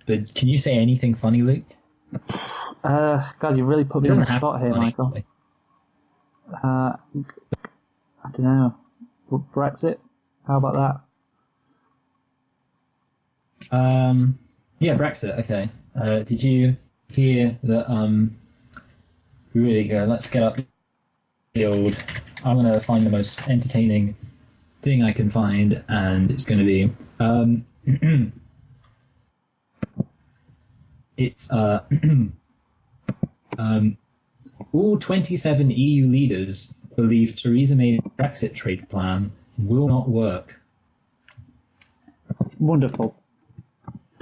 But can you say anything funny, Luke? God, you really put me on the spot here, Michael. I don't know. Brexit? How about that? Yeah, Brexit. Okay. Did you hear that? Really go. Let's get up the old. I'm gonna find the most entertaining thing I can find, and it's going to be. It's all 27 EU leaders believe Theresa May's Brexit trade plan will not work. Wonderful.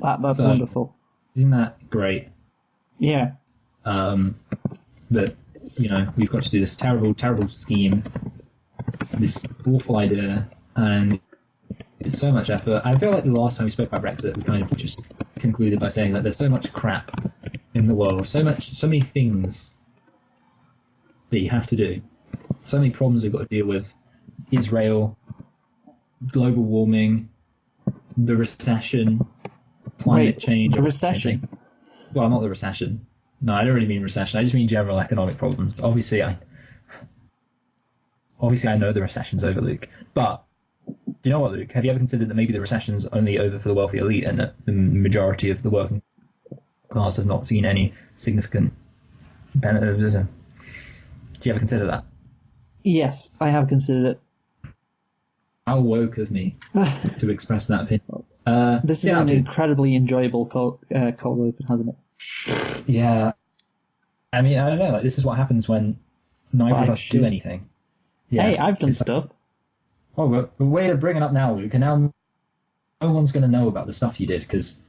That's wonderful. Isn't that great? Yeah. That, we've got to do this terrible, terrible scheme, this awful idea, and it's so much effort. I feel like the last time we spoke about Brexit, we kind of just concluded by saying that there's so much crap in the world, so many things that you have to do, so many problems we've got to deal with. Israel, global warming, the recession, climate change. The recession? Well, not the recession. No, I don't really mean recession. I just mean general economic problems. Obviously, I know the recession's over, Luke. But do you know what, Luke? Have you ever considered that maybe the recession's only over for the wealthy elite, and that the majority of the working class have not seen any significant benefit? Do you ever consider that? Yes, I have considered it. How woke of me to express that opinion. This has been an incredibly enjoyable cold open, hasn't it? Yeah. I mean, I don't know. Like, this is what happens when neither of us do anything. Yeah. Hey, I've done stuff. Oh, but way to bring it up now, Luke. And now no one's going to know about the stuff you did because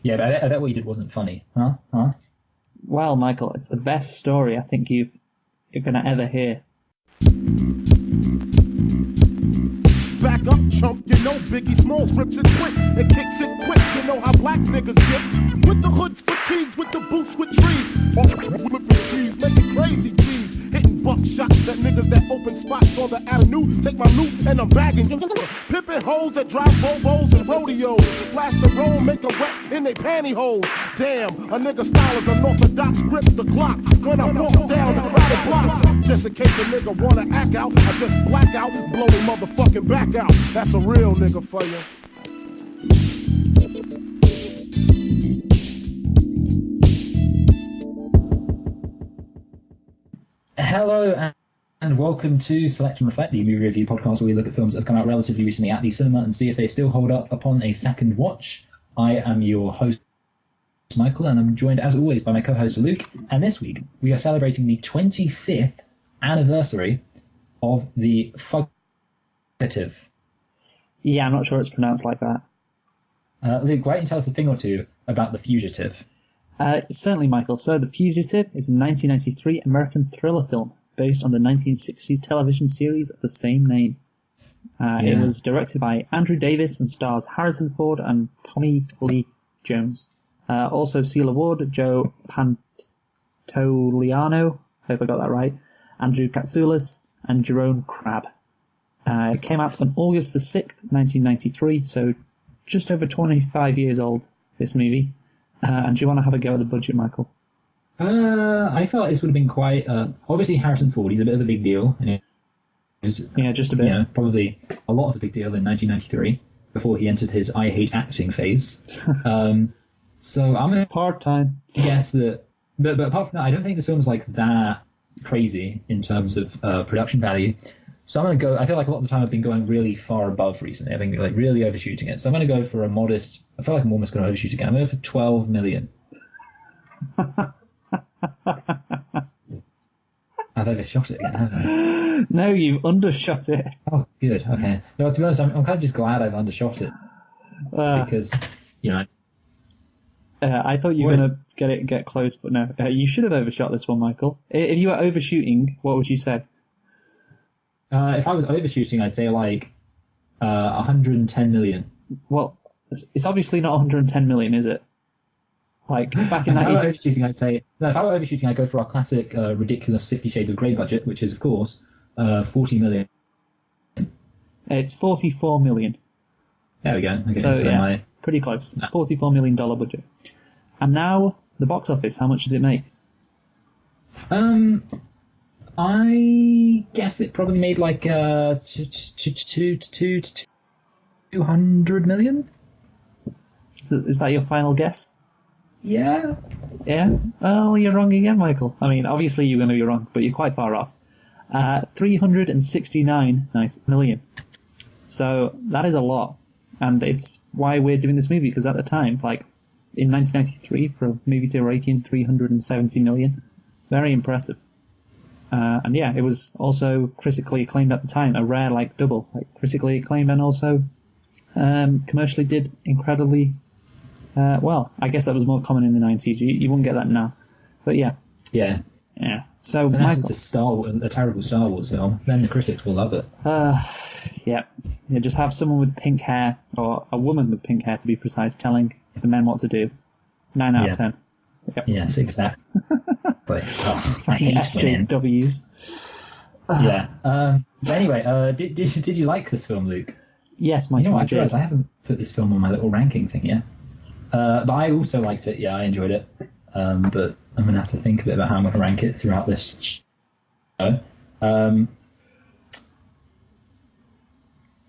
I bet what you did wasn't funny. Huh? Well, Michael, it's the best story I think you're going to ever hear. Back up, chump, Biggie Smalls rips it quick and kicks it quick. You know how black niggas get. With the hoods, fatigues, with the boots, with trees. Flipping trees, making crazy G's. Hitting buckshots at niggas that open spots on the avenue. Take my loot and I'm bagging. Pimping hoes that drive Volvos and rodeos. Flash the roll, make them wet in they pantyhose. Damn, a nigga style is unorthodox. Grip the Glock when I walk down the crowded blocks. Just in case a nigga wanna act out, I just black out and blow the motherfucking back out. That's a real nigga for you. Hello and welcome to Select and Reflect, the movie review podcast where we look at films that have come out relatively recently at the cinema and see if they still hold up upon a second watch. I am your host, Michael, and I'm joined as always by my co-host Luke, and this week we are celebrating the 25th anniversary of the Fugitive. Yeah, I'm not sure it's pronounced like that. Luke, why don't you tell us a thing or two about The Fugitive? Certainly, Michael. So, The Fugitive is a 1993 American thriller film based on the 1960s television series of the same name. It was directed by Andrew Davis and stars Harrison Ford and Tommy Lee Jones. Also, Celia Ward, Joe Pantoliano, hope I got that right, Andrew Katsoulis, and Jerome Crabb. It came out on August the 6th, 1993, so just over 25 years old, this movie. And do you want to have a go at the budget, Michael? I felt like this would have been quite... obviously, Harrison Ford, he's a bit of a big deal. Yeah, just a bit. Probably a lot of a big deal in 1993, before he entered his I hate acting phase. So I'm going to... Part-time. Guess that... But apart from that, I don't think this film is like that crazy in terms of production value. So I'm going to go... I feel like a lot of the time I've been going really far above recently. I've been like really overshooting it. So I'm going to go for a modest... I feel like I'm almost going to overshoot again. I'm going to go for 12 million. I've overshot it again, haven't I? No, you've undershot it. Oh, good. Okay. No, to be honest, I'm kind of just glad I've undershot it. Because, I thought you were going to get close, but no. You should have overshot this one, Michael. If you were overshooting, what would you say? If I was overshooting, I'd say like 110 million. Well, it's obviously not 110 million, is it? Like, back in that... If I were overshooting, I'd say... No, if I were overshooting, I'd go for our classic ridiculous 50 Shades of Grey budget, which is, of course, 40 million. It's 44 million. There we go. Okay, so yeah. Pretty close. $44 million budget. And now, the box office, how much did it make? I guess it probably made like 200 million. Is that your final guess? Yeah. Yeah? Well, you're wrong again, Michael. I mean, obviously you're going to be wrong, but you're quite far off. 369 million. So that is a lot. And it's why we're doing this movie, because at the time, like in 1993, for a movie to rake in 370 million, very impressive. And yeah, it was also critically acclaimed at the time, a rare like double, like critically acclaimed and also commercially did incredibly well. I guess that was more common in the 90s. You wouldn't get that now, but yeah. Yeah. So unless it's a terrible Star Wars film, then the critics will love it. Yeah. Just have someone with pink hair, or a woman with pink hair to be precise, telling the men what to do. 9 out of 10. Yep. Yes, exactly. But I hate SJWs. Yeah. But anyway, did you like this film, Luke? Yes, Michael. You know what, I realised I haven't put this film on my little ranking thing yet. But I also liked it. Yeah, I enjoyed it. But I'm going to have to think a bit about how I'm going to rank it throughout this show.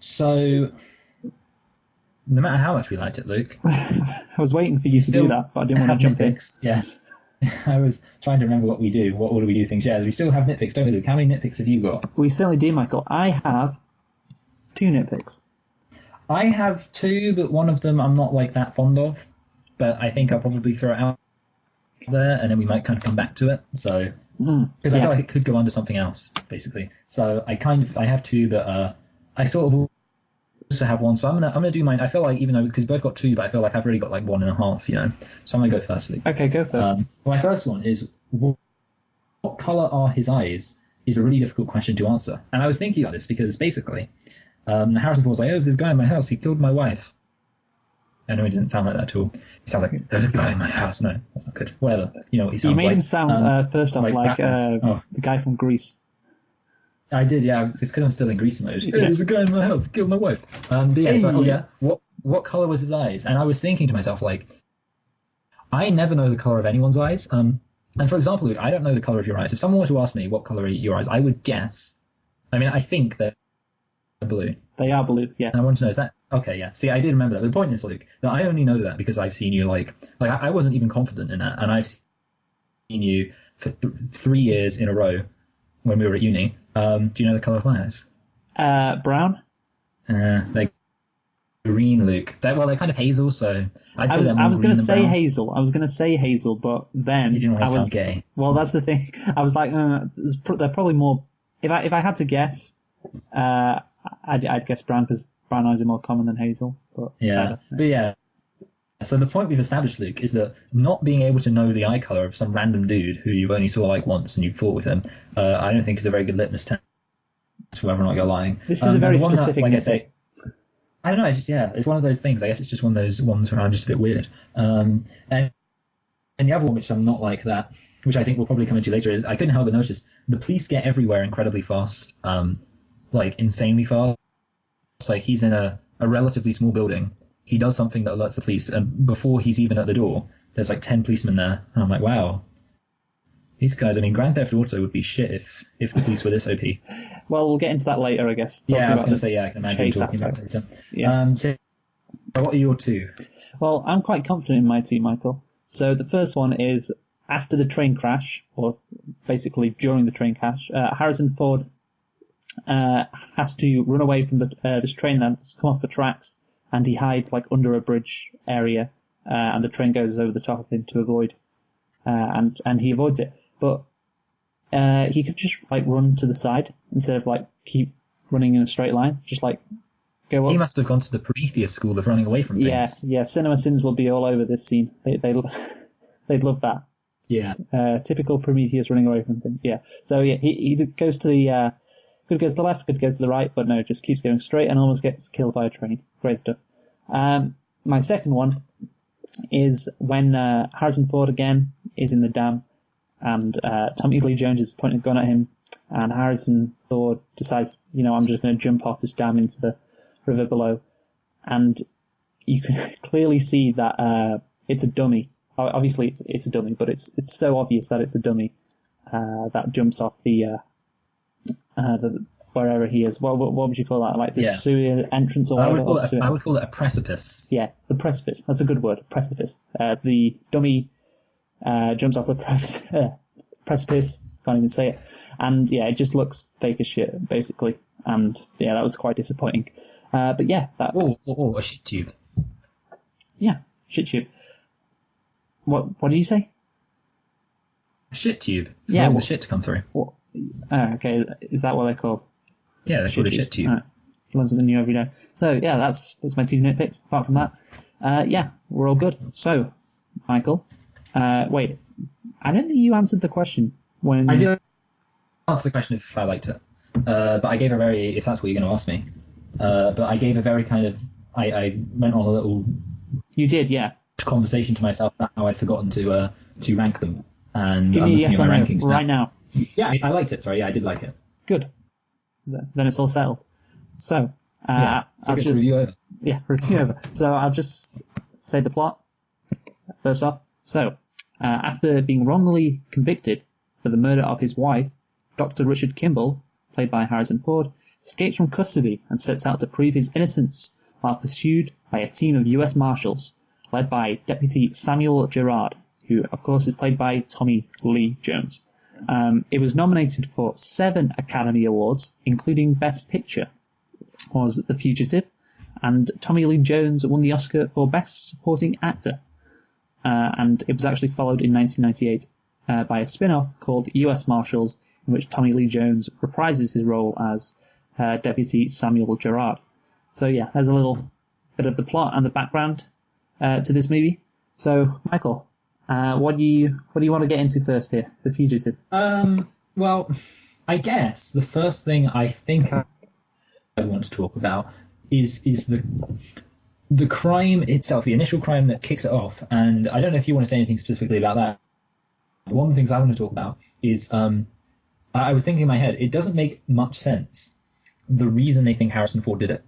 So, no matter how much we liked it, Luke. I was waiting for you to do that, but I didn't want to jump nitpicks. In. Yeah. I was trying to remember what we do. What order we do things. Yeah, we still have nitpicks, don't we, Luke? How many nitpicks have you got? We certainly do, Michael. I have 2 nitpicks. I have 2, but one of them I'm not like that fond of. But I think I'll probably throw it out there, and then we might kind of come back to it. So, because I feel like it could go under something else, basically. So I have 2, but I sort of also have 1. So I'm gonna do mine. I feel like even though because both got 2, but I feel like I've already got like 1.5. You know, so I'm gonna go first. Luke. Okay, go first. My first one is what color are his eyes? Is a really difficult question to answer, and I was thinking about this because basically, Harrison Ford was like, "Oh, there's this guy in my house. He killed my wife." I know he didn't sound like that at all. He sounds like, "There's a guy in my house." No, that's not good. Whatever. You know what he sounds like. You made him sound, first off, like the guy from Grease. I did, yeah. It's because I'm still in Grease mode. Yeah. Hey, there's a guy in my house. He killed my wife. But yeah, it's like, what color was his eyes? And I was thinking to myself, like, I never know the color of anyone's eyes. And for example, Luke, I don't know the color of your eyes. If someone were to ask me what color are your eyes, I would guess. I mean, I think they're blue. They are blue, yes. And I want to know, is that... Okay, yeah. See, I did remember that. But the point is, Luke, that I only know that because I've seen you, like I wasn't even confident in that. And I've seen you for 3 years in a row when we were at uni. Do you know the color of my eyes? Brown? Like green, Luke. They're kind of hazel, so I was going to say hazel. I was going to say hazel, but then you didn't want to sound gay. Well, that's the thing. I was like, they're probably more. If I had to guess, I'd guess brown because brown eyes are more common than hazel. But yeah, but yeah. So the point we've established, Luke, is that not being able to know the eye color of some random dude who you've only saw like once and you've fought with him, I don't think is a very good litmus test for whether or not you're lying. This is a very specific. Like I say, I don't know. It's one of those things. I guess it's just one of those ones where I'm just a bit weird. And the other one, which I'm not like that, which I think we'll probably come into later, is I couldn't help but notice the police get everywhere incredibly fast, like insanely fast. It's like he's in a relatively small building. He does something that alerts the police, and before he's even at the door, there's like 10 policemen there. And I'm like, wow, these guys. I mean, Grand Theft Auto would be shit if the police were this OP. Well, we'll get into that later, I guess. Yeah, I was going to say, I can imagine talking about it later. Yeah. So what are your 2? Well, I'm quite confident in my 2, Michael. So the first one is after the train crash, or basically during the train crash, Harrison Ford has to run away from this train that's come off the tracks, and he hides like under a bridge area, and the train goes over the top of him to avoid, and he avoids it. But he could just like run to the side instead of like keep running in a straight line. Just like go up. He must have gone to the Prometheus school of running away from things. Yeah. Cinema Sins will be all over this scene. They'd love that. Yeah. Typical Prometheus running away from things. Yeah. So yeah, he goes to the. Could go to the left, could go to the right, but no, just keeps going straight and almost gets killed by a train. Great stuff. My second one is when Harrison Ford again is in the dam, and Tommy Lee Jones is pointing a gun at him, and Harrison Ford decides, I'm just going to jump off this dam into the river below, and you can clearly see that it's a dummy. Obviously, it's a dummy, but it's so obvious that it's a dummy that jumps off the wherever he is. What would you call that? Like the sewer entrance or whatever? I would call it a precipice. Yeah, the precipice. That's a good word. Precipice. The dummy jumps off the precipice. Can't even say it. And yeah, it just looks fake as shit, basically. And yeah, that was quite disappointing. But yeah, that. Or a shit tube. Yeah, shit tube. What did you say? A shit tube. Yeah, the shit to come through. Okay, is that what they're called? Yeah, they're called a shit tube. Right. Learn something new every day. So yeah, that's my 2 nitpicks. Apart from that, yeah, we're all good. So, Michael, wait, I don't think you answered the question when I did answer the question if I liked it, but I gave a very, if that's what you're going to ask me, but I gave a very kind of, I went on a little. You did, yeah. Conversation to myself about how I'd forgotten to rank them, and give me a yes or no right now. Yeah, I liked it. Sorry, yeah, I did like it. Good. Then it's all settled. So, I'll just review over. Yeah, review over. So I'll just say the plot first off. So, after being wrongly convicted for the murder of his wife, Dr. Richard Kimball, played by Harrison Ford, escapes from custody and sets out to prove his innocence while pursued by a team of U.S. Marshals led by Deputy Samuel Gerard, who, of course, is played by Tommy Lee Jones. It was nominated for 7 Academy Awards, including Best Picture, was The Fugitive, and Tommy Lee Jones won the Oscar for Best Supporting Actor. And it was actually followed in 1998 by a spin-off called US Marshals, in which Tommy Lee Jones reprises his role as Deputy Samuel Gerard. So yeah, there's a little bit of the plot and the background to this movie. So, Michael, what do you want to get into first here? The Fugitive. Well, I guess the first thing I think I want to talk about is the crime itself, the initial crime that kicks it off. And I don't know if you want to say anything specifically about that. One of the things I want to talk about is I was thinking in my head, it doesn't make much sense the reason they think Harrison Ford did it,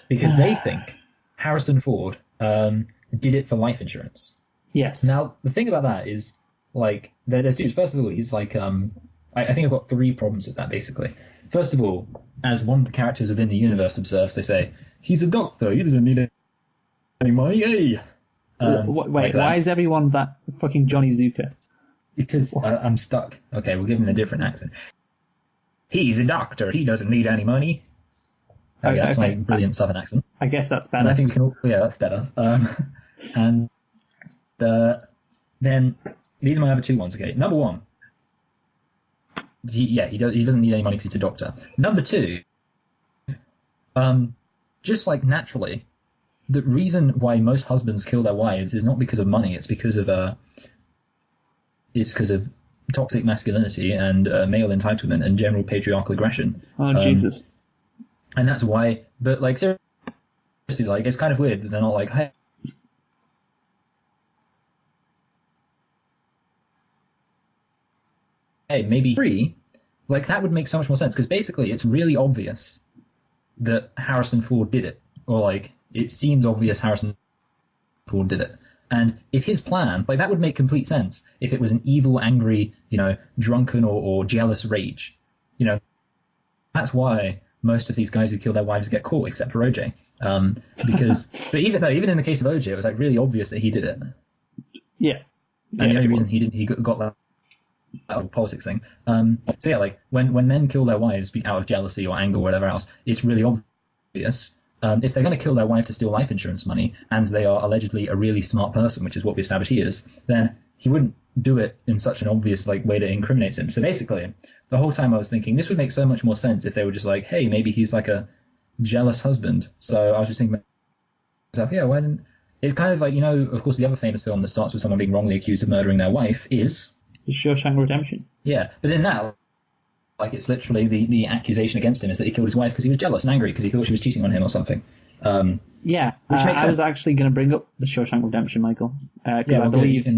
because they think Harrison Ford did it for life insurance. Yes. Now, the thing about that is, like, there's two. First of all, he's like, I think I've got 3 problems with that, basically. First of all, as one of the characters within the universe observes, they say, he's a doctor, he doesn't need any money, hey! Wait, like why is everyone that fucking Johnny Zucker? Because I'm stuck. Okay, we'll give him a different accent. He's a doctor, he doesn't need any money. Oh, yeah, that's my brilliant southern accent. I guess that's better. And I think we can all, yeah, that's better. And then these are my other 2 ones. Okay, number 1, he doesn't need any money because he's a doctor. Number 2, just like naturally, the reason why most husbands kill their wives is not because of money. It's because of toxic masculinity and male entitlement and general patriarchal aggression. Oh, Jesus. And that's why. But like seriously, like it's kind of weird that they're not like, hey, maybe 3. Like that would make so much more sense, because basically it's really obvious that Harrison Ford did it, or like it seems obvious Harrison Ford did it. And if his plan, like that would make complete sense if it was an evil, angry, drunken or jealous rage. That's why most of these guys who kill their wives get caught, except for OJ. But even in the case of OJ, it was like really obvious that he did it. Yeah. And the only reason he got that whole politics thing. So yeah, like when men kill their wives out of jealousy or anger or whatever else, it's really obvious. If they're going to kill their wife to steal life insurance money, and they are allegedly a really smart person, which is what we established he is, then he wouldn't do it in such an obvious way that incriminates him. So basically, the whole time I was thinking this would make so much more sense if they were just like, hey, maybe he's like a jealous husband. So I was just thinking to myself, yeah, why didn't... It's kind of like, of course, the other famous film that starts with someone being wrongly accused of murdering their wife is... The Shawshank Redemption. Yeah, but in that, like, it's literally the accusation against him is that he killed his wife because he was jealous and angry because he thought she was cheating on him or something. Yeah, which makes sense. I was actually going to bring up The Shawshank Redemption, Michael, because I believe...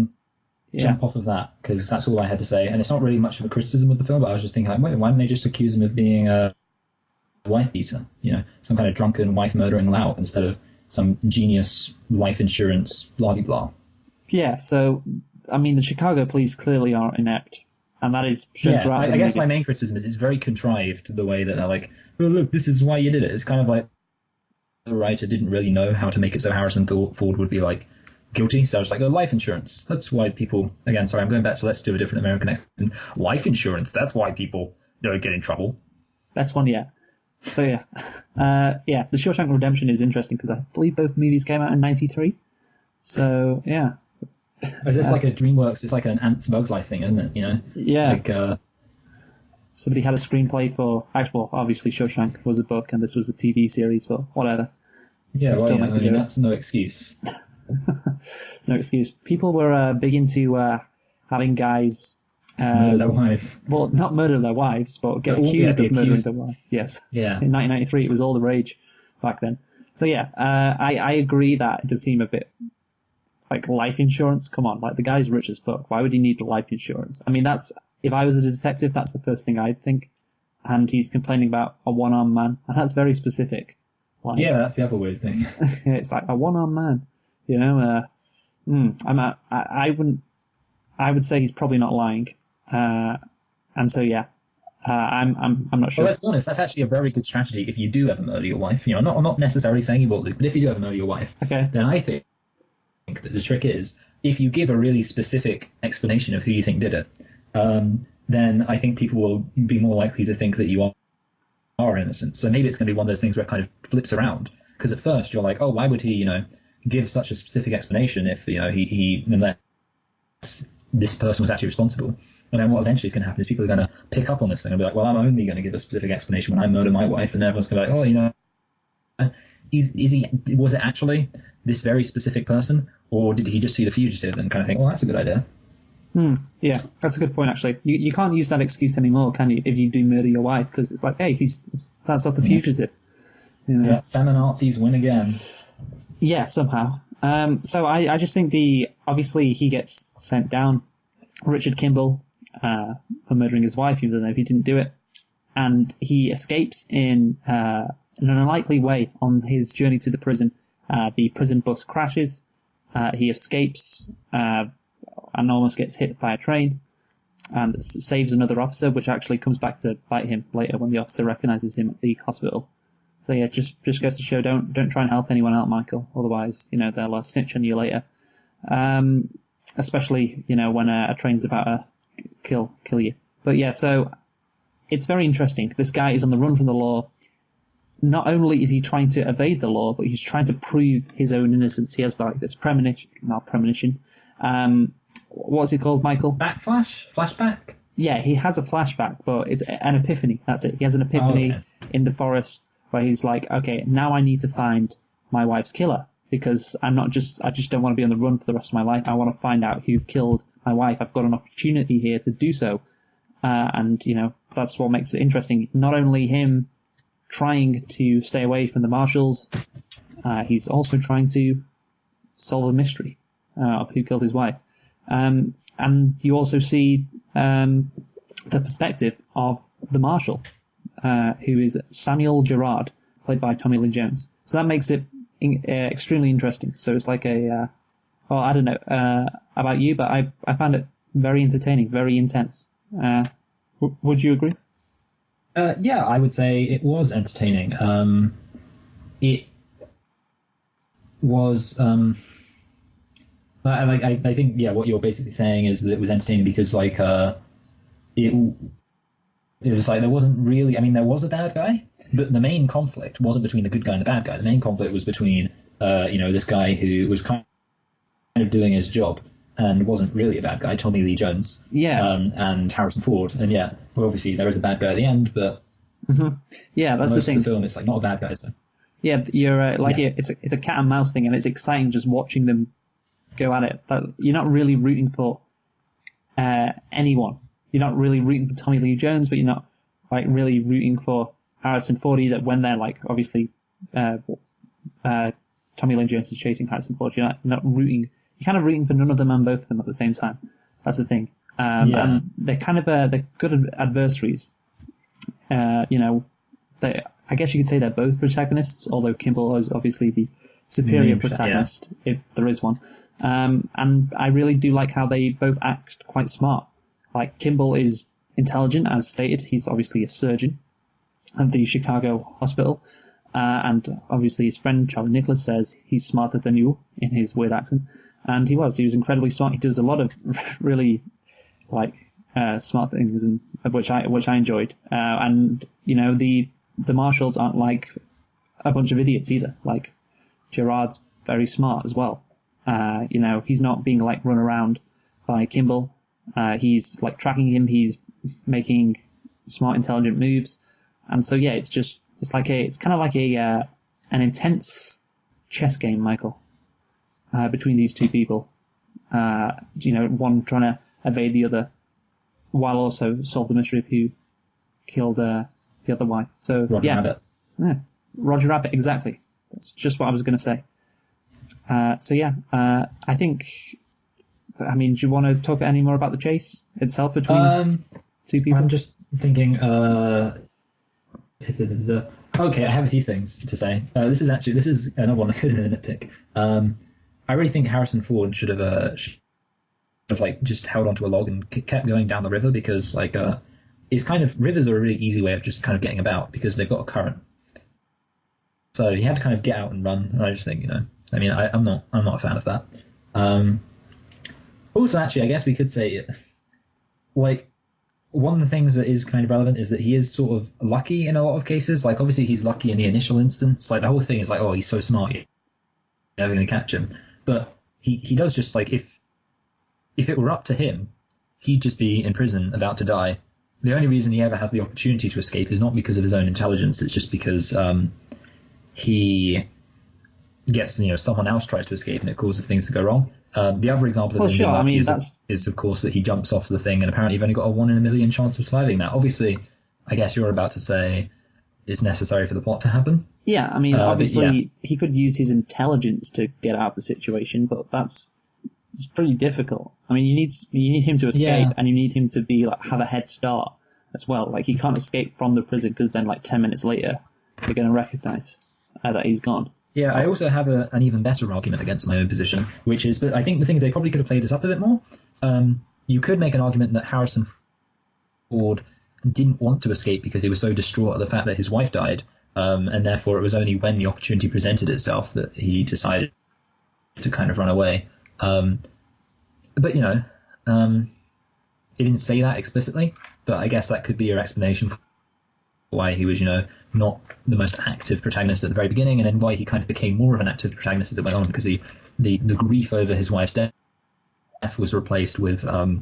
Jump off of that, because that's all I had to say, and it's not really much of a criticism of the film, but I was just thinking, like, wait, why didn't they just accuse him of being a wife beater, some kind of drunken wife murdering lout, instead of some genius life insurance blah blah blah. Yeah, so, I mean, the Chicago police clearly are inept, and that is shown Yeah, throughout the I guess media. my main criticism is it's very contrived, the way that they're like, well, look, this is why you did it. It's kind of like the writer didn't really know how to make it so Harrison Ford would be like guilty, so it's like, oh, life insurance. That's why people, again, sorry, I'm going back to let's do a different American accent. Life insurance, that's why people get in trouble. Best one yet. So, yeah. Yeah, The Shawshank Redemption is interesting because I believe both movies came out in 93. So, yeah. Is this like a DreamWorks, it's like an Ants Bugs Life thing, isn't it? You know? Yeah. Like, somebody had a screenplay for, well, obviously Shawshank was a book and this was a TV series, but whatever. yeah, well, still yeah, make I me mean, do it. that's no excuse. It's no excuse. People were big into having guys... Murder their wives. Well, not murder their wives, but get accused of murdering their wife. Yes. Yeah. In 1993, it was all the rage back then. So yeah, I agree that it does seem a bit like life insurance. Come on, like the guy's rich as fuck. Why would he need life insurance? I mean, that's if I was a detective, that's the first thing I'd think. And he's complaining about a one-armed man, and that's very specific. Like, Yeah, that's the other weird thing. it's like a one-armed man. You know, I would say he's probably not lying. And so yeah, I'm not sure. Well, let's be honest, that's actually a very good strategy if you do ever murder your wife. You know, I'm not necessarily saying you will, Luke, but if you do ever murder your wife, Okay. then I think that the trick is if you give a really specific explanation of who you think did it, then I think people will be more likely to think that you are innocent. So maybe it's going to be one of those things where it kind of flips around. Because at first you're like, oh, why would he, give such a specific explanation if, he unless this person was actually responsible. And then what eventually is going to happen is people are going to pick up on this thing and be like, well, I'm only going to give a specific explanation when I murder my wife. And everyone's going to be like, oh, was it actually this very specific person? Or did he just see The Fugitive and kind of think, well, that's a good idea? Yeah, that's a good point, actually. You can't use that excuse anymore, can you, if you do murder your wife? Because it's like, hey, that's off The Fugitive. You know? Yeah, feminazis win again. Yeah, somehow. So I just think obviously he gets sent down, Richard Kimball, for murdering his wife, even though he didn't do it. And he escapes in an unlikely way on his journey to the prison. The prison bus crashes. He escapes and almost gets hit by a train and saves another officer, which actually comes back to bite him later when the officer recognizes him at the hospital. So yeah, just goes to show, don't try and help anyone out, Michael. Otherwise, they'll snitch on you later. Especially, when a train's about to kill you. But yeah, so it's very interesting. This guy is on the run from the law. Not only is he trying to evade the law, but he's trying to prove his own innocence. He has this premonition. What's it called, Michael? Flashback? Yeah, he has a flashback, but it's an epiphany. That's it. He has an epiphany in the forest where he's like, okay, now I need to find my wife's killer because I just don't want to be on the run for the rest of my life. I want to find out who killed my wife. I've got an opportunity here to do so. And that's what makes it interesting. Not only him trying to stay away from the marshals, he's also trying to solve a mystery of who killed his wife. And you also see the perspective of the marshal, who is Samuel Gerard, played by Tommy Lee Jones. So that makes it extremely interesting. So it's like I don't know about you, but I found it very entertaining, very intense. Would you agree? Yeah, I would say it was entertaining. It was. I think what you're basically saying is that it was entertaining because it was like there wasn't really. I mean, there was a bad guy, but the main conflict wasn't between the good guy and the bad guy. The main conflict was between this guy who was kind of doing his job and wasn't really a bad guy, Tommy Lee Jones, and Harrison Ford. And well, obviously there is a bad guy at the end, but yeah, that's the thing. Most of the film, it's like not a bad guy. So yeah, you're it's a cat and mouse thing, and it's exciting just watching them go at it. But you're not really rooting for anyone. You're not really rooting for Tommy Lee Jones, but you're not really rooting for Harrison Ford either. When they're obviously Tommy Lee Jones is chasing Harrison Ford, you're not rooting. You're kind of rooting for none of them and both of them at the same time. That's the thing. And they're kind of they're good adversaries. I guess you could say they're both protagonists, although Kimball is obviously the superior Main protagonist, if there is one. And I really do like how they both act quite smart. Like, Kimball is intelligent, as stated. He's obviously a surgeon at the Chicago hospital. And obviously his friend, Charlie Nicholas, says he's smarter than you, in his weird accent. And he was incredibly smart. He does a lot of really, smart things, and which I enjoyed. And, the marshals aren't like a bunch of idiots either. Like, Gerard's very smart as well. He's not being run around by Kimball. He's tracking him. He's making smart, intelligent moves. And so, yeah, it's kind of like an intense chess game, Michael, between these two people. One trying to evade the other while also solve the mystery of who killed the other wife. So, Roger Rabbit. Yeah, Roger Rabbit, exactly. That's just what I was going to say. I think, do you want to talk any more about the chase itself between two people? I'm just thinking, okay, I have a few things to say. This is another one that could have been a nitpick. I really think Harrison Ford should have just held onto a log and kept going down the river, because it's kind of, rivers are a really easy way of just kind of getting about because they've got a current. So he had to kind of get out and run, and I just think, I'm not a fan of that. Also, actually, I guess we could say, one of the things that is kind of relevant is that he is sort of lucky in a lot of cases. Obviously, he's lucky in the initial instance. The whole thing is oh, he's so smart, you're never going to catch him. But he does just, if it were up to him, he'd just be in prison about to die. The only reason he ever has the opportunity to escape is not because of his own intelligence. It's just because he gets, someone else tries to escape and it causes things to go wrong. The other example of him being lucky is, of course, that he jumps off the thing, and apparently you've only got a 1 in a million chance of surviving that. Obviously, I guess you're about to say it's necessary for the plot to happen. Yeah, obviously he could use his intelligence to get out of the situation, but it's pretty difficult. You need him to escape, and you need him to be have a head start as well. He can't escape from the prison because then 10 minutes later they're going to recognize that he's gone. Yeah, I also have an even better argument against my own position, which is, but I think the thing is they probably could have played this up a bit more. You could make an argument that Harrison Ford didn't want to escape because he was so distraught at the fact that his wife died, and therefore it was only when the opportunity presented itself that he decided to kind of run away. But he didn't say that explicitly, but I guess that could be your explanation for why he was, not the most active protagonist at the very beginning, and then why he kind of became more of an active protagonist as it went on, because the grief over his wife's death was replaced with a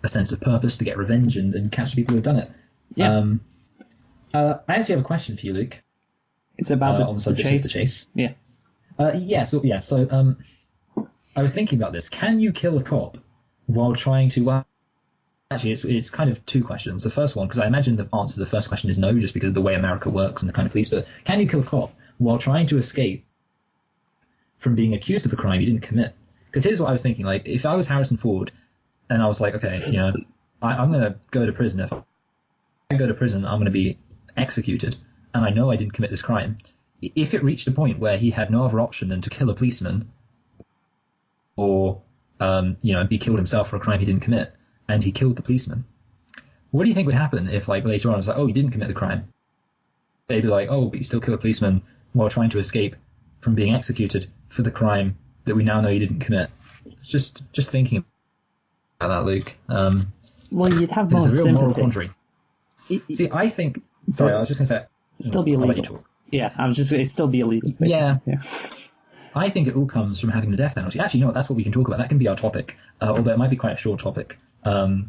sense of purpose to get revenge and catch the people who have done it. Yeah. I actually have a question for you, Luke. It's about on the subject of the chase. Yeah. So I was thinking about this. Can you kill a cop while trying to... Well, actually, it's kind of two questions. The first one, because I imagine the answer to the first question is no, just because of the way America works and the kind of police, but can you kill a cop while trying to escape from being accused of a crime you didn't commit? Because here's what I was thinking. If I was Harrison Ford and I was okay, I'm going to go to prison. If I go to prison, I'm going to be executed, and I know I didn't commit this crime. If it reached a point where he had no other option than to kill a policeman or, be killed himself for a crime he didn't commit, and he killed the policeman, what do you think would happen if, later on, it was oh, you didn't commit the crime? They'd be oh, but you still kill a policeman while trying to escape from being executed for the crime that we now know you didn't commit. Just thinking about that, Luke. Well, you'd have more sympathy. It's a real moral quandary. See, I think... Sorry, I was just going to say... It'd still be illegal. Yeah, it'd still be illegal, basically. Yeah. I think it all comes from having the death penalty. Actually, that's what we can talk about. That can be our topic, although it might be quite a short topic. But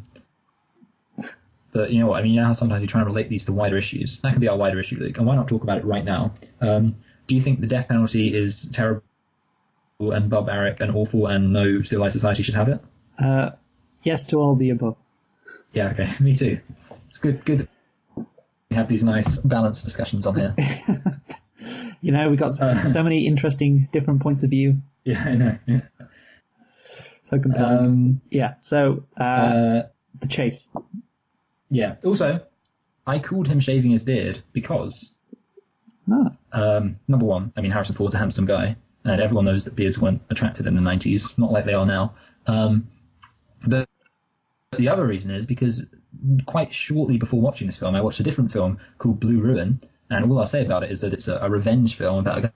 you know what? How sometimes you try and relate these to wider issues. That can be our wider issue, Luke. And why not talk about it right now? Do you think the death penalty is terrible and barbaric and awful and no civilized society should have it? Yes to all the above. Yeah, okay. Me too. It's good. We have these nice balanced discussions on here. We got so many interesting different points of view. Yeah, I know. Yeah. So compelling. The chase. Yeah. Also, I called him shaving his beard because, number one, Harrison Ford's a handsome guy, and everyone knows that beards weren't attractive in the 90s, not like they are now. But the other reason is because quite shortly before watching this film, I watched a different film called Blue Ruin, and all I'll say about it is that it's a revenge film about a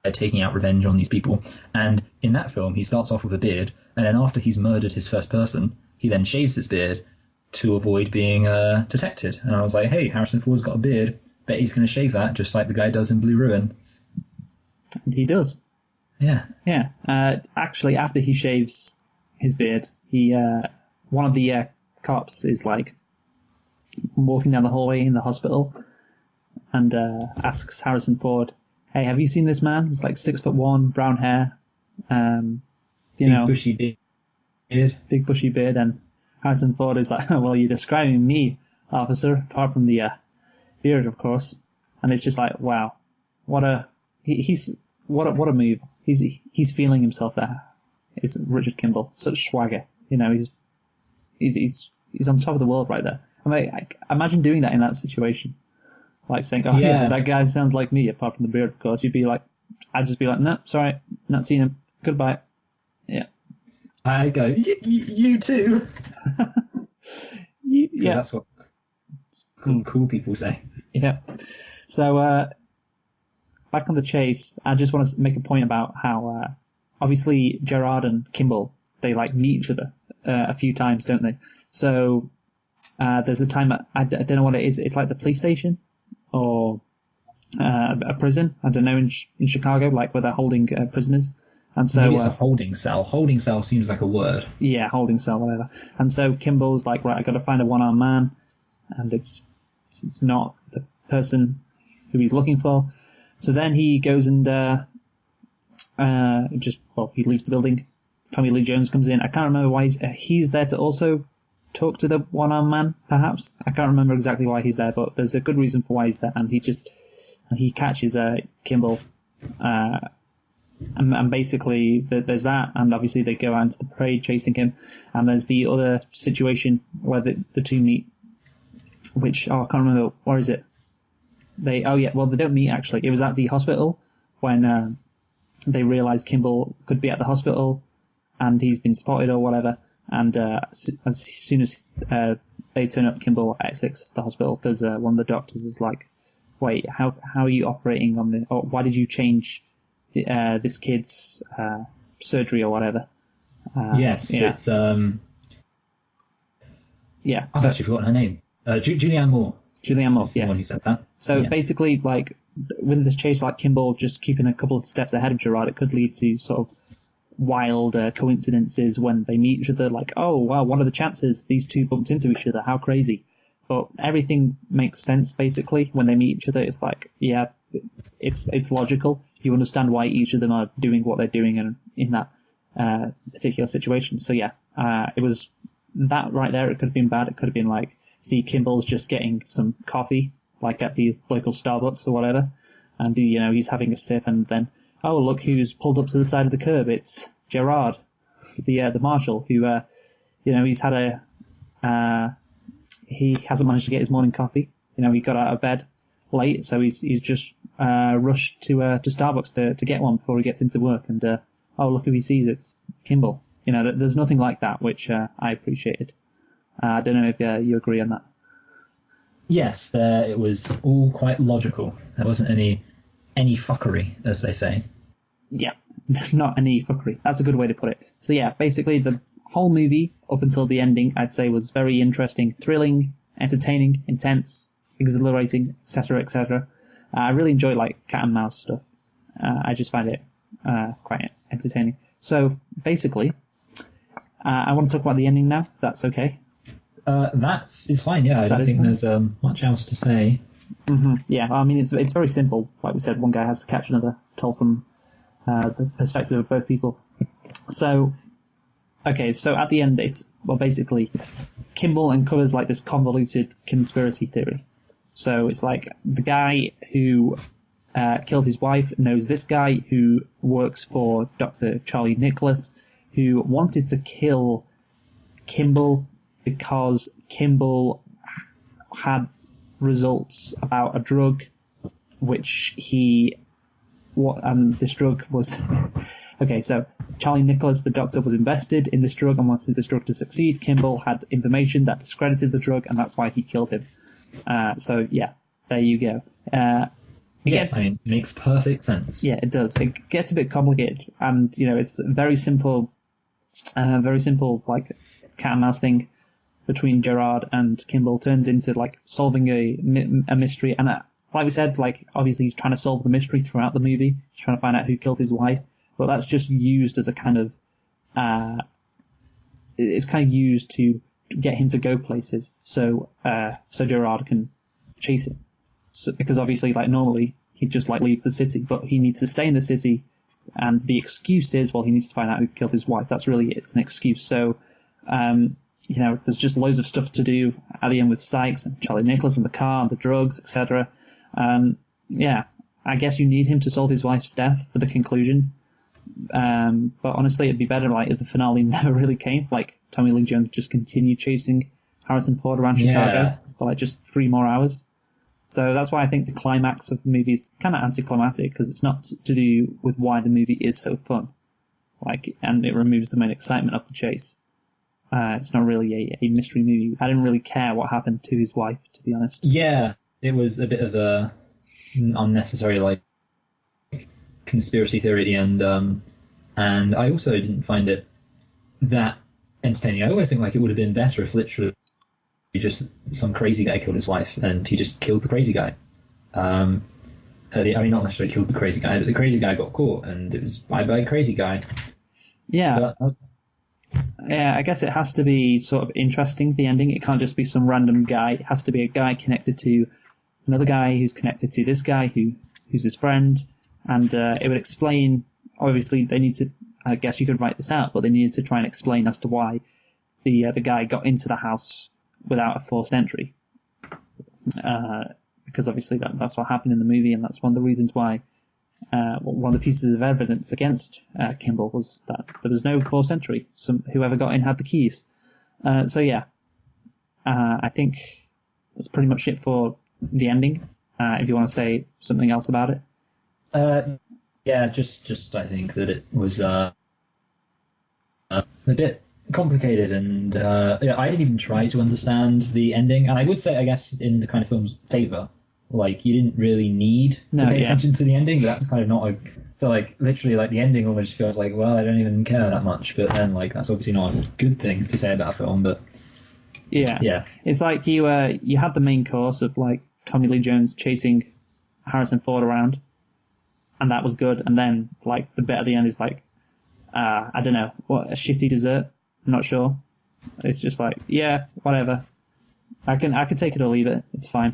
guy taking out revenge on these people. And in that film, he starts off with a beard, and then after he's murdered his first person, he then shaves his beard to avoid being detected. And I was like, hey, Harrison Ford's got a beard. Bet he's going to shave that, just like the guy does in Blue Ruin. He does. Yeah. Yeah. Actually, after he shaves his beard, he one of the cops is like walking down the hallway in the hospital and asks Harrison Ford, "Hey, have you seen this man? He's like 6'1", brown hair, Big bushy beard. Big bushy beard." And Harrison Ford is like, "Well, you're describing me, officer, apart from the beard, of course." And it's just like, wow, what a move. He's feeling himself there. It's Richard Kimball, such swagger. He's on top of the world right there. I mean, I imagine doing that in that situation, like saying, "Oh yeah, that guy sounds like me," apart from the beard, of course. I'd just be like, "No, sorry, not seen him. Goodbye." Yeah. I go, you too. Yeah, that's what cool people say. Yeah. So back on the chase, I just want to make a point about how obviously Gerard and Kimball, they like meet each other a few times, don't they? So there's the time I don't know what it is. It's like the police station or a prison. I don't know, in Chicago, like where they're holding prisoners. And so maybe it's a holding cell. Holding cell seems like a word. Yeah, holding cell, whatever. And so Kimball's like, right, I got to find a one-armed man, and it's not the person who he's looking for. So then he goes and he leaves the building. Tommy Lee Jones comes in. I can't remember why he's there to also talk to the one-armed man, perhaps. I can't remember exactly why he's there, but there's a good reason for why he's there. And he catches Kimball. And basically there's that, and obviously they go out into the parade chasing him. And there's the other situation where the two meet, which, I can't remember, where is it? They don't meet actually. It was at the hospital when they realised Kimball could be at the hospital and he's been spotted or whatever. And as soon as they turn up, Kimball exits the hospital because one of the doctors is like, "Wait, how are you operating on the? Or why did you change this kid's surgery or whatever?" Yes, yeah. It's I've actually forgotten her name. Julianne Moore. Julianne Moore, yes. The one who says that. So basically, like, with this chase, like Kimball just keeping a couple of steps ahead of Gerard, it could lead to sort of wild coincidences when they meet each other. Like, oh wow, what are the chances these two bumped into each other? How crazy! But everything makes sense basically when they meet each other. It's like, yeah, it's logical. You understand why each of them are doing what they're doing and in that particular situation. So yeah, it was that right there. It could have been bad. It could have been like, see Kimball's just getting some coffee, like at the local Starbucks or whatever, and he's having a sip, and then, oh look who's pulled up to the side of the curb. It's Gerard, the marshal, who he's had he hasn't managed to get his morning coffee. He got out of bed late, so he's just rushed to Starbucks to get one before he gets into work, and oh look who he sees, it's Kimball. There's nothing like that, which I appreciated. I don't know if you agree on that. Yes, it was all quite logical. There wasn't any fuckery, as they say. Yeah, not any fuckery. That's a good way to put it. So yeah, basically the whole movie, up until the ending, I'd say was very interesting, thrilling, entertaining, intense, exhilarating, etc., etc. I really enjoy like cat and mouse stuff. I just find it quite entertaining. So basically, I want to talk about the ending now. That's okay. It's fine. Yeah, I don't think there's much else to say. Mm-hmm. Yeah, I mean it's very simple. Like we said, one guy has to catch another, told from the perspective of both people. So, okay, so at the end, basically, Kimball uncovers like this convoluted conspiracy theory. So it's like the guy who killed his wife knows this guy who works for Dr. Charlie Nicholas, who wanted to kill Kimball because Kimball had results about a drug which he this drug was okay. So Charlie Nicholas, the doctor, was invested in this drug and wanted this drug to succeed. Kimball had information that discredited the drug, and that's why he killed him. So yeah, there you go. It makes perfect sense. Yeah, it does. It gets a bit complicated, and it's very simple, like cat and mouse thing between Gerard and Kimball turns into like solving a mystery. And like we said, like obviously he's trying to solve the mystery throughout the movie. He's trying to find out who killed his wife, but that's just used as a kind of it's kind of used to get him to go places, so Gerard can chase him. So, because obviously, like normally he'd just like leave the city, but he needs to stay in the city, and the excuse is, well, he needs to find out who killed his wife. That's really it's an excuse. So, there's just loads of stuff to do at the end with Sykes and Charlie Nicholas and the car and the drugs, etc. I guess you need him to solve his wife's death for the conclusion. But honestly, it'd be better like if the finale never really came. Like Tommy Lee Jones just continued chasing Harrison Ford around Chicago for like just 3 more hours. So that's why I think the climax of the movie is kind of anticlimactic, because it's not to do with why the movie is so fun. And it removes the main excitement of the chase. It's not really a mystery movie. I didn't really care what happened to his wife, to be honest. Yeah, it was a bit of a unnecessary like conspiracy theory at the end, and I also didn't find it that entertaining. I always think like it would have been better if literally just some crazy guy killed his wife and he just killed the crazy guy. Not necessarily killed the crazy guy, but the crazy guy got caught and it was by a crazy guy. Yeah. Yeah, I guess it has to be sort of interesting, the ending. It can't just be some random guy. It has to be a guy connected to another guy who's connected to this guy who's his friend. And it would explain, obviously they need to, I guess you could write this out, but they needed to try and explain as to why the guy got into the house without a forced entry. Because obviously that's what happened in the movie, and that's one of the reasons why one of the pieces of evidence against Kimball was that there was no forced entry. Whoever got in had the keys. I think that's pretty much it for the ending. If you want to say something else about it. Just I think that it was a bit complicated, and I didn't even try to understand the ending. And I would say, I guess, in the kind of film's favour, like you didn't really need to pay attention to the ending. But that's kind of not so like literally like the ending almost feels like, well, I don't even care that much. But then like that's obviously not a good thing to say about a film. But yeah, it's like you had the main course of like Tommy Lee Jones chasing Harrison Ford around, and that was good. And then like the bit at the end is like, I don't know, what a shitty dessert. I'm not sure. It's just like, yeah, whatever. I can take it or leave it. It's fine.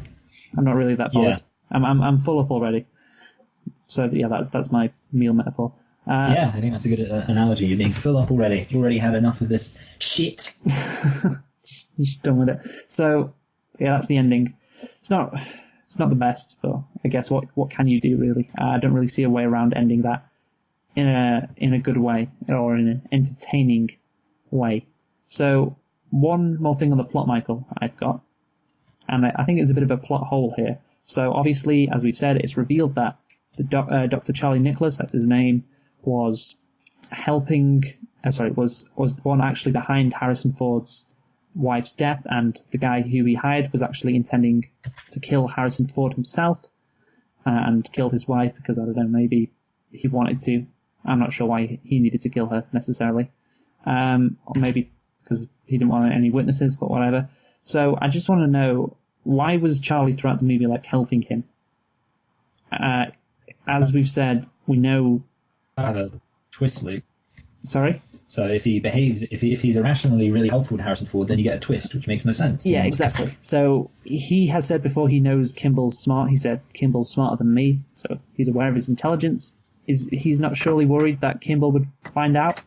I'm not really that bothered. Yeah. I'm full up already. So yeah, that's my meal metaphor. I think that's a good analogy. You're being full up already. You've already had enough of this shit. just done with it. So yeah, that's the ending. It's not the best, but I guess what can you do really? I don't really see a way around ending that in a good way or in an entertaining way. So one more thing on the plot, Michael, I've got, and I think it's a bit of a plot hole here. So obviously, as we've said, it's revealed that the Dr. Charlie Nicholas, that's his name, was helping. Was the one actually behind Harrison Ford's wife's death, and the guy who he hired was actually intending to kill Harrison Ford himself and kill his wife because, I don't know, maybe he wanted to. I'm not sure why he needed to kill her necessarily. Or maybe because he didn't want any witnesses, but whatever. So I just want to know, why was Charlie throughout the movie like helping him? As we've said, we know... a twist loop. Sorry? So if he behaves, if he's irrationally really helpful to Harrison Ford, then you get a twist, which makes no sense. Yeah, exactly. So he has said before he knows Kimball's smart. He said, Kimball's smarter than me, so he's aware of his intelligence. He's not surely worried that Kimball would find out?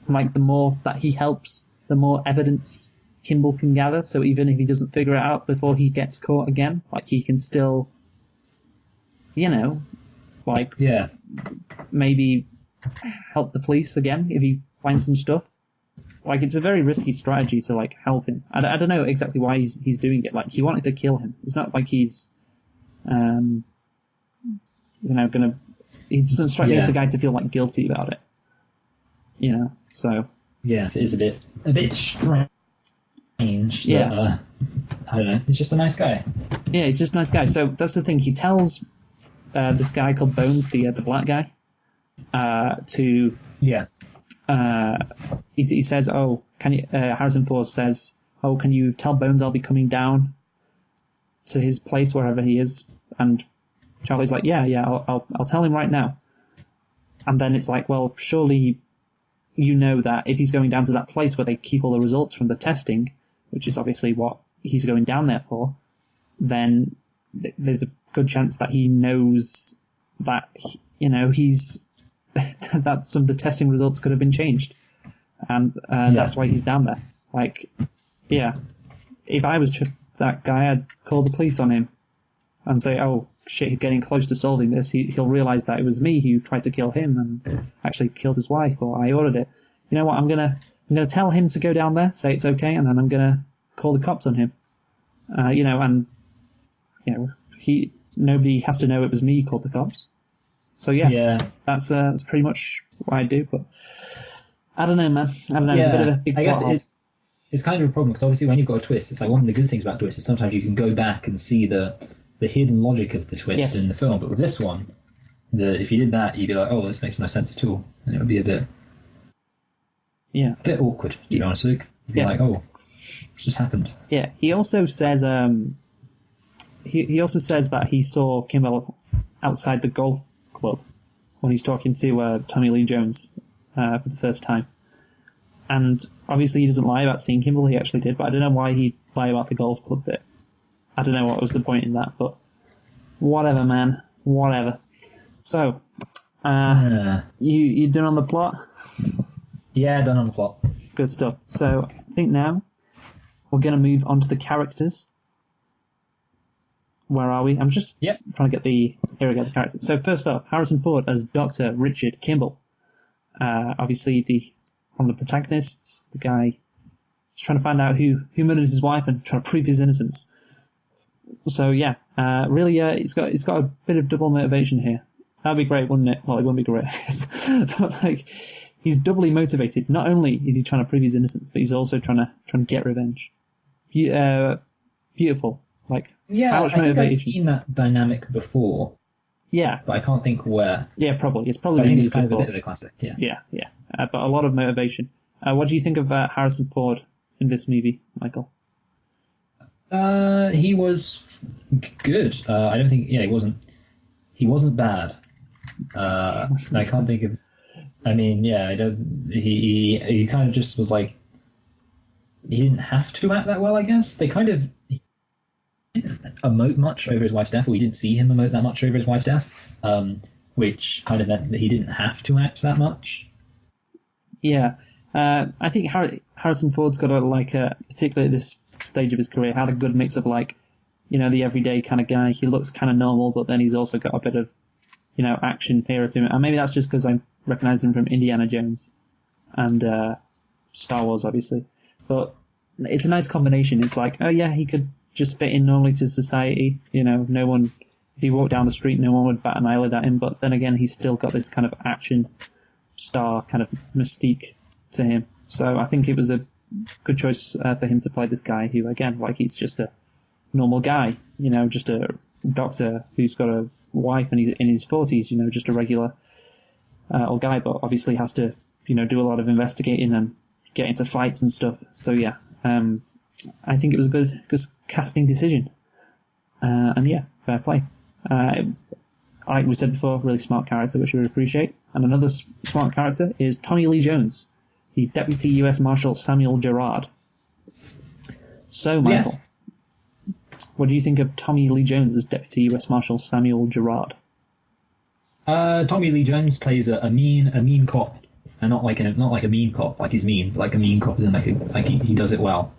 Like, the more that he helps, the more evidence Kimball can gather, so even if he doesn't figure it out before he gets caught again, like, he can still, maybe help the police again if he finds some stuff. Like, it's a very risky strategy to, like, help him. I don't know exactly why he's doing it. Like, he wanted to kill him. It's not like he's, gonna... he doesn't strike me as the guy to feel like guilty about it. So yes, it is a bit strange. Yeah. That, I don't know. He's just a nice guy. Yeah, he's just a nice guy. So that's the thing. He tells this guy called Bones, the black guy, to he says, "Oh, can you?" Harrison Ford says, "Oh, can you tell Bones I'll be coming down to his place wherever he is?" And Charlie's like, "Yeah, I'll tell him right now." And then it's like, well, surely you know that if he's going down to that place where they keep all the results from the testing, which is obviously what he's going down there for, then there's a good chance that he knows that he's that some of the testing results could have been changed, and that's why he's down there. Like, yeah, if I was that guy, I'd call the police on him and say, "Oh shit, he's getting close to solving this. He'll realise that it was me who tried to kill him and actually killed his wife, or I ordered it. You know what? I'm gonna tell him to go down there, say it's okay, and then I'm gonna call the cops on him. Nobody has to know it was me who called the cops. So that's pretty much what I do. But I don't know, man. I don't know. It's a bit of a big. I guess it's kind of a problem because obviously when you've got a twist, it's like one of the good things about twists is sometimes you can go back and see the hidden logic of the twist in the film. But with this one, if you did that, you'd be like, oh, this makes no sense at all, and it would be a bit awkward. To be honest, Luke. You'd be like, oh, what's just happened? Yeah. He also says he also says that he saw Kimball outside the golf club when he's talking to Tommy Lee Jones for the first time. And obviously he doesn't lie about seeing Kimball, he actually did, but I don't know why he'd lie about the golf club bit. I don't know what was the point in that, but whatever, man. Whatever. So, you done on the plot? Yeah, done on the plot. Good stuff. So, I think now we're going to move on to the characters. Where are we? I'm just trying to get the characters. So first up, Harrison Ford as Dr. Richard Kimball. Obviously one of the protagonists, the guy is trying to find out who murdered his wife and trying to prove his innocence. So really, he's got a bit of double motivation here. That'd be great, wouldn't it? Well, it wouldn't be great, but like he's doubly motivated. Not only is he trying to prove his innocence, but he's also trying to get revenge. Beautiful. Like, I think I've seen that dynamic before. Yeah. But I can't think where. Yeah, probably. It's probably I think it's kind of a bit of a classic, Yeah. But a lot of motivation. What do you think of Harrison Ford in this movie, Michael? He was good. I don't think, he wasn't bad. I can't think of, he kind of just was like, he didn't have to act that well, I guess. They kind of didn't emote much over his wife's death, or we didn't see him emote that much over his wife's death, which kind of meant that he didn't have to act that much. Yeah. I think Harrison Ford's got particularly at this stage of his career, had a good mix of the everyday kind of guy. He looks kind of normal, but then he's also got a bit of, action here. And maybe that's just because I recognize him from Indiana Jones and Star Wars, obviously. But it's a nice combination. It's like, oh yeah, he could just fit in normally to society. No one, if he walked down the street, no one would bat an eyelid at him. But then again, he's still got this kind of action star kind of mystique to him. So I think it was a good choice for him to play this guy who, again, he's just a normal guy, just a doctor who's got a wife and he's in his 40s, just a regular old guy, but obviously has to, do a lot of investigating and get into fights and stuff. So yeah, I think it was a good casting decision. And fair play. Like we said before, really smart character, which we would appreciate. And another smart character is Tommy Lee Jones, the Deputy U.S. Marshal Samuel Gerard. So, Michael, what do you think of Tommy Lee Jones as Deputy U.S. Marshal Samuel Gerard? Tommy Lee Jones plays a mean cop, and not like a mean cop, like he's mean, but like a mean cop, isn't he does it well.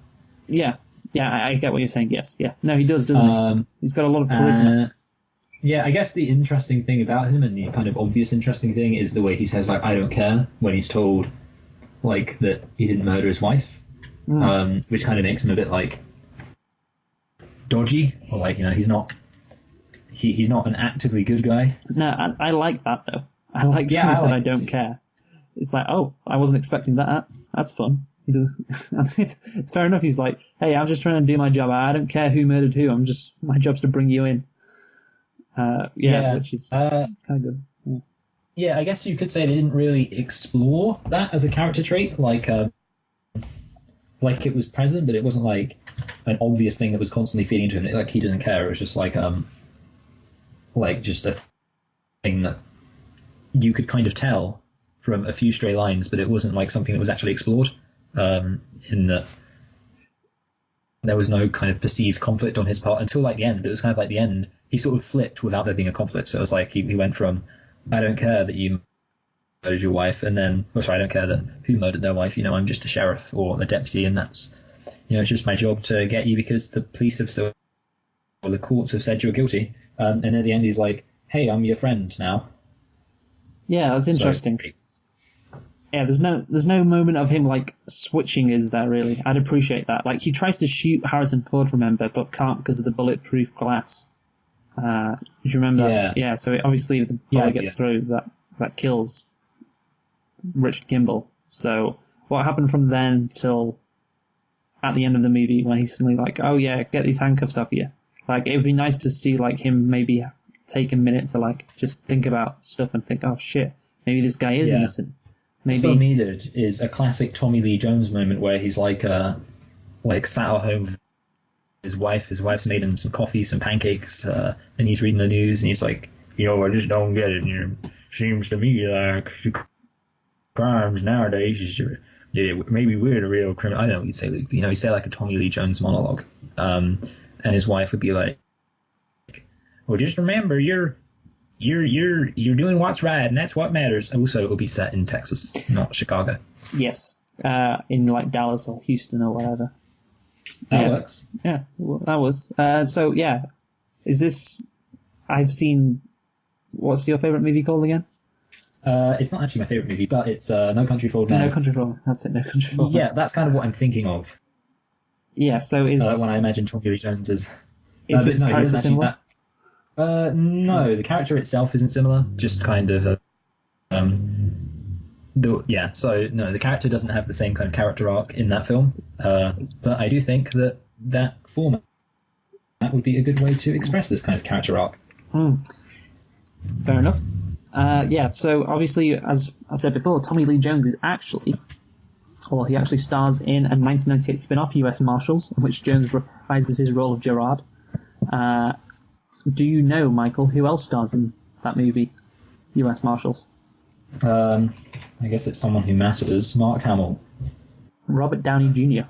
Yeah, I get what you're saying. Yes, yeah, no, he does, doesn't he? He's got a lot of charisma. I guess the interesting thing about him, and the kind of obvious interesting thing, is the way he says I don't care when he's told that he didn't murder his wife, which kind of makes him a bit dodgy, or he's not he's not an actively good guy. No, I like that though. I like Yeah, that he I said like I it don't too. care. It's like, oh, I wasn't expecting that. That's fun. He does. It's fair enough. He's like, hey, I'm just trying to do my job. I don't care who murdered who. My job's to bring you in. Which is kind of good. Yeah. Yeah, I guess you could say they didn't really explore that as a character trait, like it was present, but it wasn't like an obvious thing that was constantly feeding into him. Like he doesn't care. It was just like just a thing that you could kind of tell from a few stray lines, but it wasn't like something that was actually explored. In that there was no kind of perceived conflict on his part until like the end. But it was kind of like the end. He sort of flipped without there being a conflict. So it was like he went from I don't care that you murdered your wife, and then I don't care that who murdered their wife. I'm just a sheriff or a deputy, and that's it's just my job to get you because the police have said or the courts have said you're guilty. And at the end, he's like, "Hey, I'm your friend now." Yeah, that's interesting. Yeah, there's no moment of him like switching, is there really? I'd appreciate that. Like he tries to shoot Harrison Ford, remember, but can't because of the bulletproof glass. Do you remember? Yeah. Yeah. So obviously the bullet gets through that kills Richard Kimball. So what happened from then till at the end of the movie when he's suddenly like, oh yeah, get these handcuffs off you? Like it would be nice to see like him maybe take a minute to like just think about stuff and think, oh shit, maybe this guy is innocent. Maybe what needed is a classic Tommy Lee Jones moment where he's like sat at home with his wife. His wife's made him some coffee, some pancakes, and he's reading the news and he's like, I just don't get it. Seems to me like crimes nowadays is maybe we're the real criminal. I don't know what you'd say, Luke. He'd say like a Tommy Lee Jones monologue, and his wife would be like, well, just remember you're doing what's right, and that's what matters. Also, it will be set in Texas, not Chicago. Yes, in like Dallas or Houston or whatever. That works. Yeah, well, that was. So yeah, is this? I've seen. What's your favorite movie called again? It's not actually my favorite movie, but it's No Country for Old Men. No Country for Old Men. That's it. No Country for Old Men. Yeah, that's kind of what I'm thinking of. Yeah. So is when I imagine Tommy Lee Jones as. Is this character similar? No, the character itself isn't similar. Just kind of. The character doesn't have the same kind of character arc in that film. But I do think that format would be a good way to express this kind of character arc. Fair enough. So obviously, as I've said before, Tommy Lee Jones is he actually stars in a 1998 spin-off, U.S. Marshals, in which Jones reprises his role of Gerard. Do you know, Michael, who else stars in that movie, U.S. Marshals? I guess it's someone who matters. Mark Hamill. Robert Downey Jr.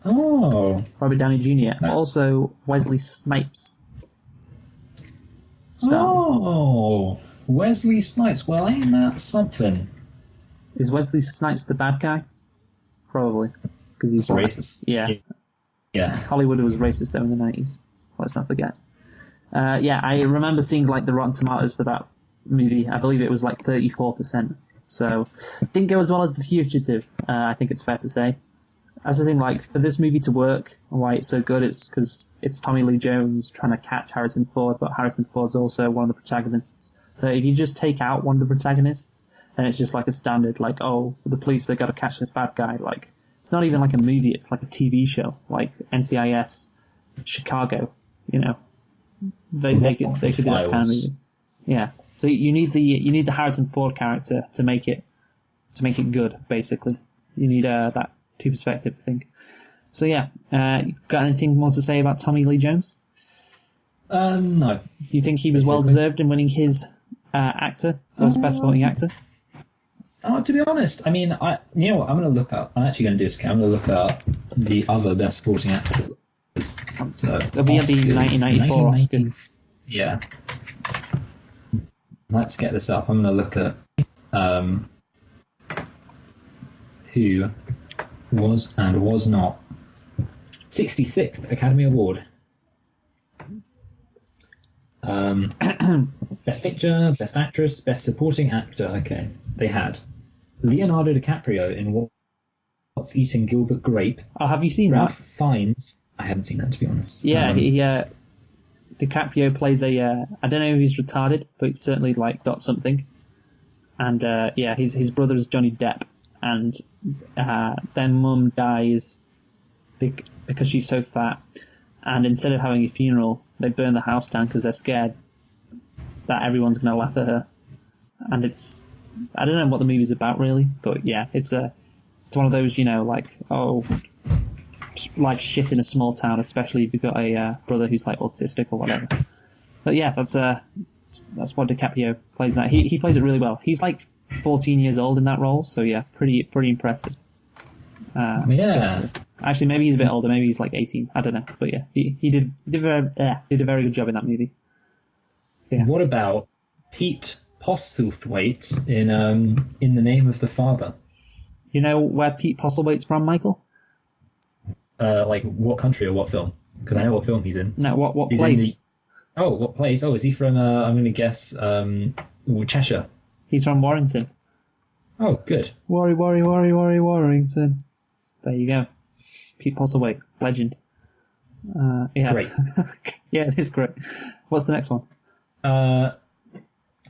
Oh. Robert Downey Jr. Also, Wesley Snipes stars. Oh, Wesley Snipes. Well, ain't that something? Is Wesley Snipes the bad guy? Probably. Because he's racist. Yeah. Hollywood was racist though in the 90s. Let's not forget. I remember seeing like the Rotten Tomatoes for that movie. I believe it was like 34%. So, didn't go as well as The Fugitive, I think it's fair to say. That's the thing, like, for this movie to work, and why it's so good, it's because it's Tommy Lee Jones trying to catch Harrison Ford, but Harrison Ford's also one of the protagonists. So if you just take out one of the protagonists, then it's just like a standard, like, oh, the police, they gotta catch this bad guy. Like, it's not even like a movie, it's like a TV show, like NCIS, Chicago, They could do that kind of movie. Yeah. So you need the Harrison Ford character to make it good, basically. You need that two perspective, I think. So yeah, got anything more to say about Tommy Lee Jones? No. You think he was well deserved in winning his actor or best supporting actor? To be honest, I mean, I'm going to look up. I'm actually going to do this. I'm going to look up the other best supporting actors. So it'll be at the 1994 Oscar. Yeah. Let's get this up. I'm going to look at who was and was not 66th Academy Award. Best Picture, Best Actress, Best Supporting Actor. Okay, they had Leonardo DiCaprio in What's Eating Gilbert Grape. Oh, have you seen Ralph that? Fiennes. I haven't seen that, to be honest. Yeah, DiCaprio plays I don't know if he's retarded, but he's certainly like got something. And his brother is Johnny Depp, and their mum dies because she's so fat. And instead of having a funeral, they burn the house down because they're scared that everyone's going to laugh at her. And I don't know what the movie's about really, but yeah, it's one of those, like, life shit in a small town, especially if you've got a brother who's like autistic or whatever. But yeah, that's what DiCaprio plays in that. He plays it really well. He's like 14 years old in that role, so yeah, pretty impressive. Yeah. Actually, maybe he's a bit older. Maybe he's like 18. I don't know, but yeah, he did a very good job in that movie. Yeah. What about Pete Postlethwaite in The Name of the Father? You know where Pete Postlethwaite's from, Michael? Like what country or what film? Because I know what film he's in. No, what he's place? What place? Oh, is he from? I'm going to guess Cheshire. He's from Warrington. Oh, good. Warrington. There you go. Pete Postlethwaite, legend. Yeah. Great. Yeah, it is great. What's the next one?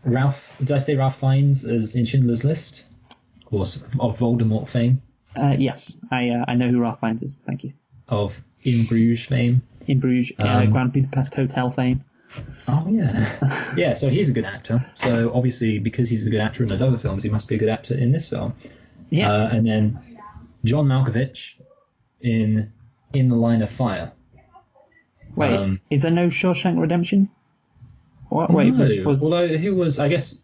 Ralph. Did I say Ralph Fiennes as in Schindler's List? Of course, of Voldemort fame. Yes, I know who Ralph Fiennes is. Thank you. Of In Bruges fame. In Bruges, Grand Budapest Hotel fame. Oh yeah, yeah. So he's a good actor. So obviously, because he's a good actor in those other films, he must be a good actor in this film. Yes. And then John Malkovich in the Line of Fire. Wait, is there no Shawshank Redemption? What? Wait, no. was Although he was, I guess,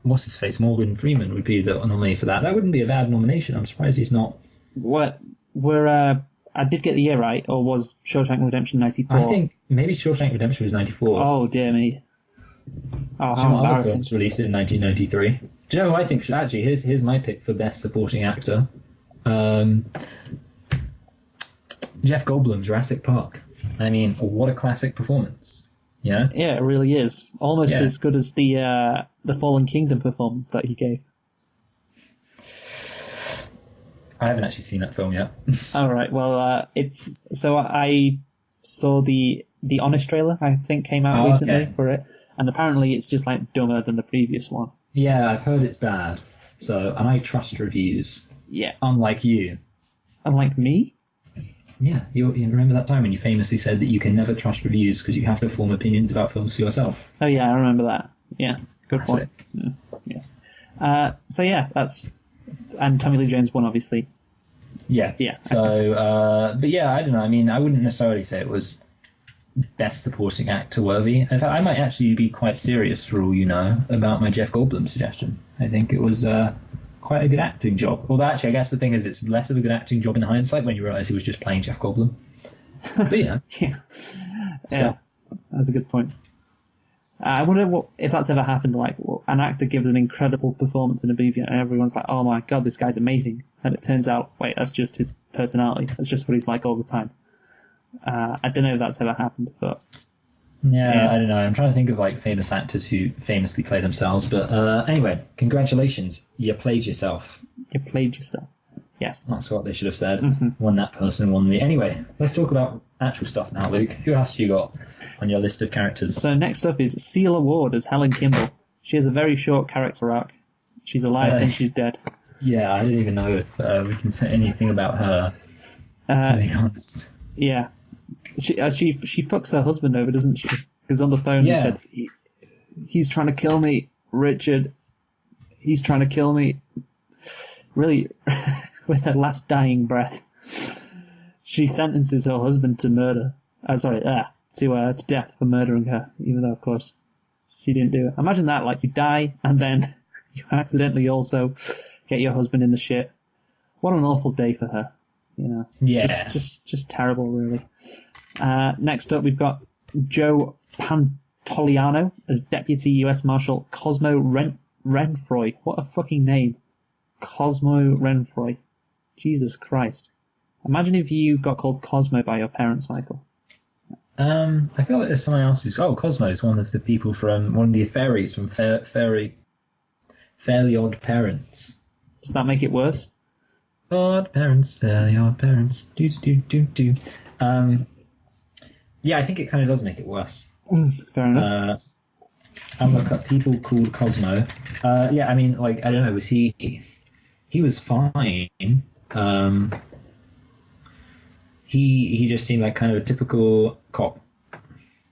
what's his face? Morgan Freeman would be the nominee for that. That wouldn't be a bad nomination. I'm surprised he's not. What? I did get the year right, or was Shawshank Redemption 94? I think maybe Shawshank Redemption was 94. Oh dear me. Oh, how Some other embarrassing. films released in 1993. Do you know who I think should actually? Here's my pick for best supporting actor. Jeff Goldblum, Jurassic Park. I mean, what a classic performance. Yeah. Yeah, it really is. Almost as good as the Fallen Kingdom performance that he gave. I haven't actually seen that film yet. All right. Well, I saw the Honest trailer. I think came out recently for it, and apparently it's just like dumber than the previous one. Yeah, I've heard it's bad. And I trust reviews. Yeah. Unlike you. Unlike me? Yeah, you remember that time when you famously said that you can never trust reviews because you have to form opinions about films for yourself? Oh yeah, I remember that. Yeah, good point. Yeah. Yes. So yeah, and Tommy Lee Jones won, obviously. Yeah. Yeah. So, but yeah, I don't know. I mean, I wouldn't necessarily say it was best supporting actor worthy. In fact, I might actually be quite serious, for all you know, about my Jeff Goldblum suggestion. I think it was quite a good acting job. Although actually, I guess the thing is, it's less of a good acting job in hindsight when you realise he was just playing Jeff Goldblum. But yeah. Yeah, that's a good point. I wonder if that's ever happened, like an actor gives an incredible performance in a movie and everyone's like, oh my god, this guy's amazing. And it turns out, wait, that's just his personality. That's just what he's like all the time. I don't know if that's ever happened, but... Yeah, I don't know. I'm trying to think of like famous actors who famously play themselves. But anyway, congratulations. You played yourself. You played yourself. Yes. That's what they should have said. Mm-hmm. Won that person, won the... Anyway, let's talk about actual stuff now, Luke. Who else you got on your list of characters? So next up is Celia Ward as Helen Kimball. She has a very short character arc. She's alive and she's dead. Yeah, I don't even know if we can say anything about her, to be honest. Yeah. She fucks her husband over, doesn't she? Because on the phone he said, he's trying to kill me, Richard. He's trying to kill me. Really, with her last dying breath, she sentences her husband to murder. To death for murdering her, even though, of course, she didn't do it. Imagine that, like, you die, and then you accidentally also get your husband in the shit. What an awful day for her, you know? Yeah. Just terrible, really. Next up, we've got Joe Pantoliano as Deputy U.S. Marshal Cosmo Renfroy. What a fucking name. Cosmo Renfroy. Jesus Christ. Imagine if you got called Cosmo by your parents, Michael. I feel like there's someone else who's... Oh, Cosmo is one of the people from... One of the fairies from Fairly Odd Parents. Does that make it worse? Odd Parents, Fairly Odd Parents. Do. Yeah, I think it kind of does make it worse. Fair enough. And look up people called Cosmo. Yeah, I mean, like, I don't know, was he was fine. He just seemed like kind of a typical cop.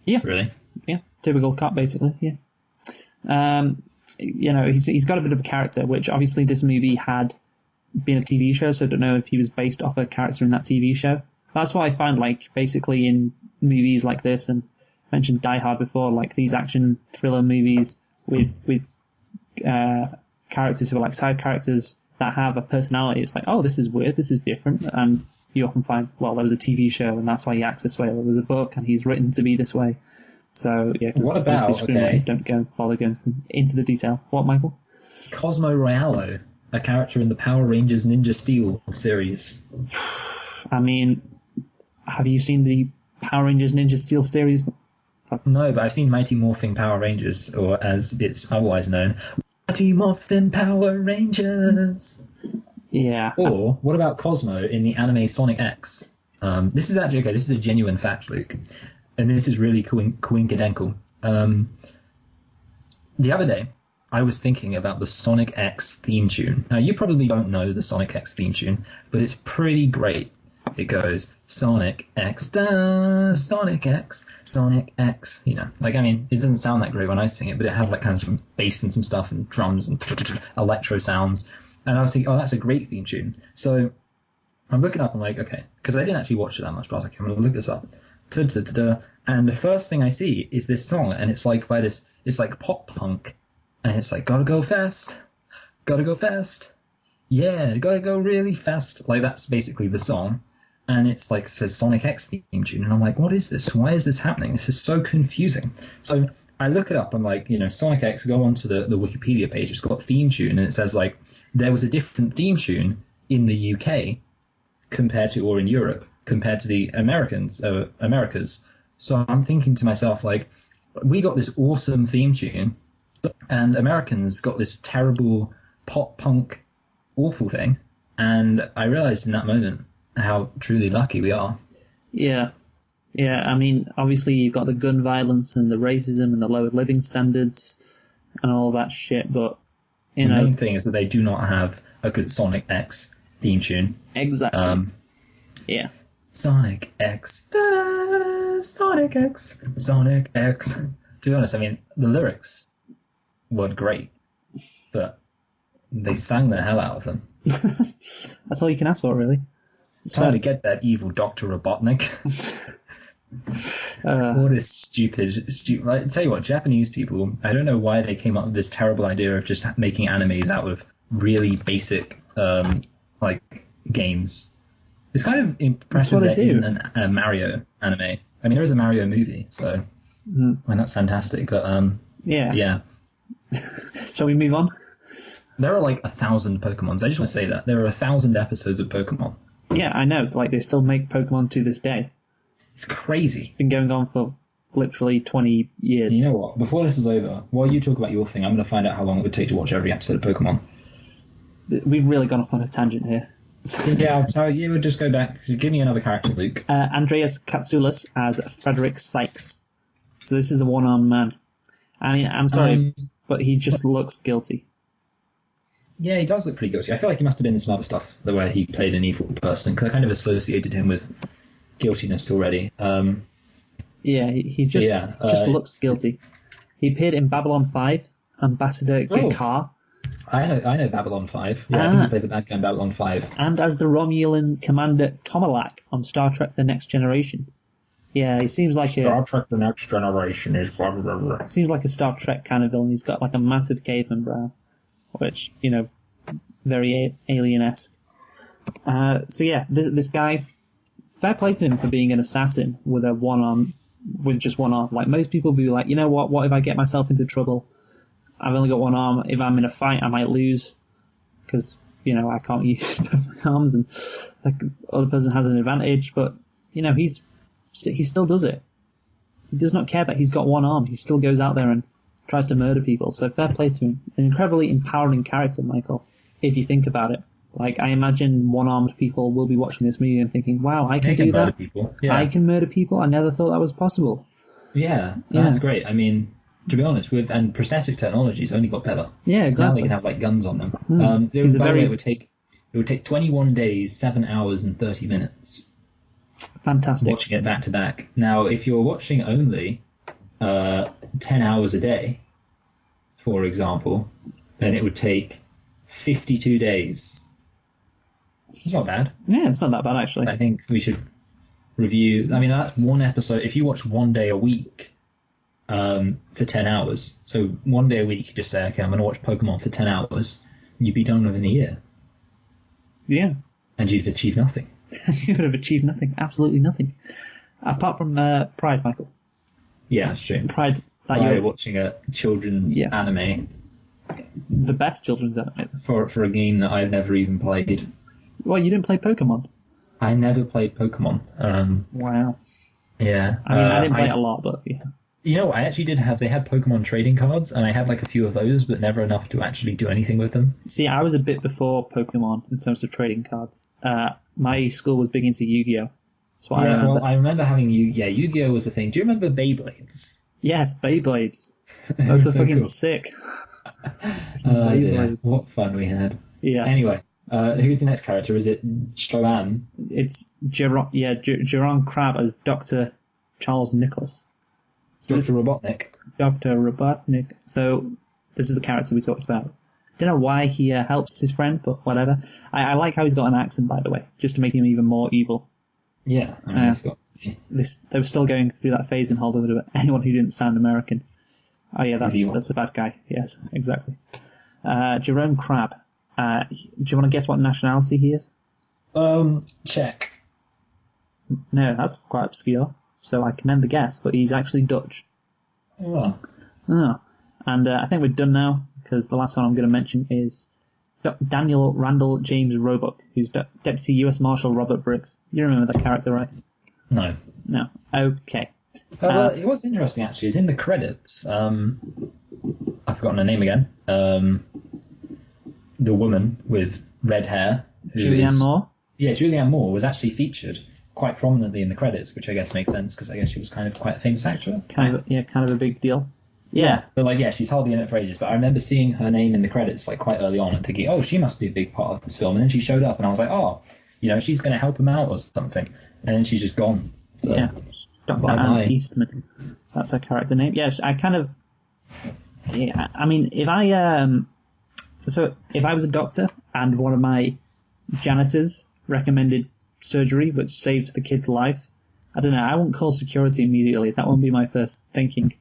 Yeah. Really. Yeah. Typical cop, basically. Yeah. He's got a bit of a character, which obviously this movie had been a TV show, so I don't know if he was based off a character in that TV show. That's what I find, like, basically in movies like this, and I mentioned Die Hard before, like these action thriller movies with characters who are like side characters that have a personality. It's like, oh, this is weird, this is different, and you often find, well, there was a TV show and that's why he acts this way, or there was a book and he's written to be this way. So, yeah, because obviously screenwriters don't bother going into the detail. What, Michael? Cosmo Royalo, a character in the Power Rangers Ninja Steel series. I mean, have you seen the Power Rangers Ninja Steel series? No, but I've seen Mighty Morphin Power Rangers, or as it's otherwise known, Mighty Morphin Power Rangers. Yeah. Or what about Cosmo in the anime Sonic X? This is actually okay. This is a genuine fact, Luke, and this is really coincidental. The other day, I was thinking about the Sonic X theme tune. Now, you probably don't know the Sonic X theme tune, but it's pretty great. It goes Sonic X, da, Sonic X, Sonic X. You know, like, I mean, it doesn't sound that great when I sing it, but it has like kind of some bass and some stuff and drums and electro sounds. And I was thinking, oh, that's a great theme tune. So I'm looking up, I'm like, okay, because I didn't actually watch it that much, but I was like, I'm going to look this up. And the first thing I see is this song, and it's like by this, it's like pop punk, and it's like, gotta go fast, yeah, gotta go really fast. Like, that's basically the song. And it's like, it says Sonic X theme tune, and I'm like, what is this? Why is this happening? This is so confusing. So I look it up, I'm like, you know, Sonic X, go onto the Wikipedia page, it's got theme tune, and it says, like, there was a different theme tune in the UK or in Europe, compared to the Americas. So I'm thinking to myself, like, we got this awesome theme tune, and Americans got this terrible pop punk awful thing, and I realized in that moment how truly lucky we are. Yeah, I mean, obviously you've got the gun violence and the racism and the lower living standards and all that shit, but the main thing is that they do not have a good Sonic X theme tune. Exactly. Yeah. Sonic X, da-da, Sonic X, Sonic X. To be honest, I mean, the lyrics were great, but they sang the hell out of them. That's all you can ask for, really. Time to get that evil Dr. Robotnik. What a stupid. Like, tell you what, Japanese people, I don't know why they came up with this terrible idea of just making animes out of really basic, like, games. It's kind of impressive that isn't a Mario anime. I mean, there is a Mario movie, so and that's fantastic. But yeah. Shall we move on? There are like 1,000 Pokemons. I just want to say that there are 1,000 episodes of Pokemon. Yeah, I know. Like, they still make Pokemon to this day. It's crazy. It's been going on for literally 20 years. You know what? Before this is over, while you talk about your thing, I'm going to find out how long it would take to watch every episode of Pokemon. We've really gone off on a tangent here. Yeah, I'll tell you. Just go back. Give me another character, Luke. Andreas Katsoulis as Frederick Sykes. So this is the one-armed man. I mean, I'm sorry, but he just looks guilty. Yeah, he does look pretty guilty. I feel like he must have been in some other stuff, the way he played an evil person, because I kind of associated him with guiltiness already. Yeah, he just looks guilty. He appeared in Babylon 5, Ambassador Gakar. I know Babylon 5. Yeah, I think he plays a bad guy in Babylon 5. And as the Romulan Commander Tomalak on Star Trek The Next Generation. Yeah, he seems like Star Trek The Next Generation is... Seems like a Star Trek kind of villain. He's got like a massive caveman brow, which, you know, very alien-esque. So yeah, this guy, fair play to him for being an assassin with just one arm. Like, most people would be like, you know what if I get myself into trouble? I've only got one arm. If I'm in a fight, I might lose because, you know, I can't use my arms, and like other person has an advantage. But, you know, he still does it. He does not care that he's got one arm. He still goes out there and tries to murder people. So fair play to him. An incredibly empowering character, Michael, if you think about it. Like, I imagine one-armed people will be watching this movie and thinking, wow, I can do that. Yeah. I can murder people. I never thought that was possible. Yeah, Yeah. that's great. I mean, to be honest, and prosthetic technology's only got better. Yeah, Now exactly. they can have like guns on them. He's a By the way, very it would take 21 days, 7 hours, and 30 minutes fantastic. watching it back to back. Now, if you're watching only 10 hours a day, for example, then it would take 52 days. It's not bad. Yeah, it's not that bad actually. I think we should review. I mean, that's one episode. If you watch one day a week for 10 hours, so one day a week, you just say, okay, I'm going to watch Pokemon for 10 hours, you'd be done within a year. Yeah. And you'd have achieved nothing. You would have achieved nothing. Absolutely nothing. Apart from Pride, Michael. Yeah, that's true. Pride that You're you're watching a children's anime the best children's anime. for a game that I've never even played. Well, you didn't play Pokemon. I never played Pokemon. Wow. Yeah. I mean, I didn't play it a lot, but yeah. You know, I actually did they had Pokemon trading cards, and I had like a few of those, but never enough to actually do anything with them. See, I was a bit before Pokemon in terms of trading cards. My school was big into Yu-Gi-Oh! That's what I remember. Well, I remember having Yu-Gi-Oh! Was a thing. Do you remember Beyblades? Yes, Beyblades. Those are So fucking cool. sick. Oh dear, Beyblades. what fun we had. Yeah. Anyway, who's the next character? Is it Joanne? It's Jerome Crab as Dr. Charles Nicholas. So Dr. Robotnik? Dr. Robotnik. So this is the character we talked about. Don't know why he helps his friend, but whatever. I like how he's got an accent, by the way, just to make him even more evil. Yeah, I mean, it's got to be. They were still going through that phase in Hollywood of anyone who didn't sound American. Oh yeah, that's a bad guy. Yes, exactly. Jerome Crab. Do you want to guess what nationality he is? Czech. No, that's quite obscure. So I commend the guess, but he's actually Dutch. Oh. Oh. And I think we're done now, because the last one I'm going to mention is Daniel Randall James Roebuck, who's Deputy U.S. Marshal Robert Briggs. You remember that character, right? No. No. Okay. Well, what's interesting, actually, is in the credits, I've forgotten her name again, the woman with red hair. Julianne Moore? Yeah, Julianne Moore was actually featured quite prominently in the credits, which I guess makes sense, because I guess she was kind of quite a famous actor. Kind of a big deal. Yeah. But she's hardly in it for ages. But I remember seeing her name in the credits quite early on and thinking, oh, she must be a big part of this film. And then she showed up, and I was like, oh, she's going to help him out or something. And then she's just gone. So, yeah. Dr. Anne Eastman. That's her character name. Yes, I kind of. Yeah, I mean, if I was a doctor and one of my janitors recommended surgery which saved the kid's life, I don't know, I wouldn't call security immediately. That wouldn't be my first thinking.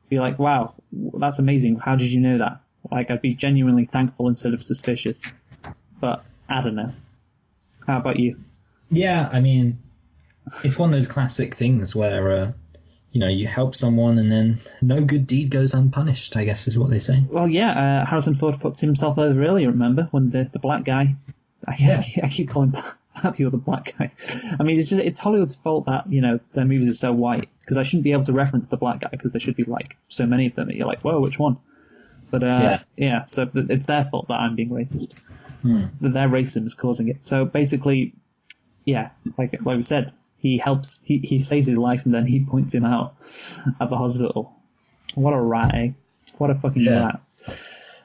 Be like, wow, that's amazing. How did you know that? I'd be genuinely thankful instead of suspicious. But I don't know. How about you? Yeah, I mean, it's one of those classic things where, you help someone and then no good deed goes unpunished, I guess is what they say. Well, yeah, Harrison Ford fucked himself over earlier, remember? When the black guy... I keep calling black people the black guy. I mean, it's Hollywood's fault that, their movies are so white. Because I shouldn't be able to reference the black guy, because there should be, so many of them that you're like, whoa, which one? But, so it's their fault that I'm being racist. That their racism is causing it. So basically, yeah, like we said, he helps, he saves his life, and then he points him out at the hospital. What a rat, eh? What a fucking rat.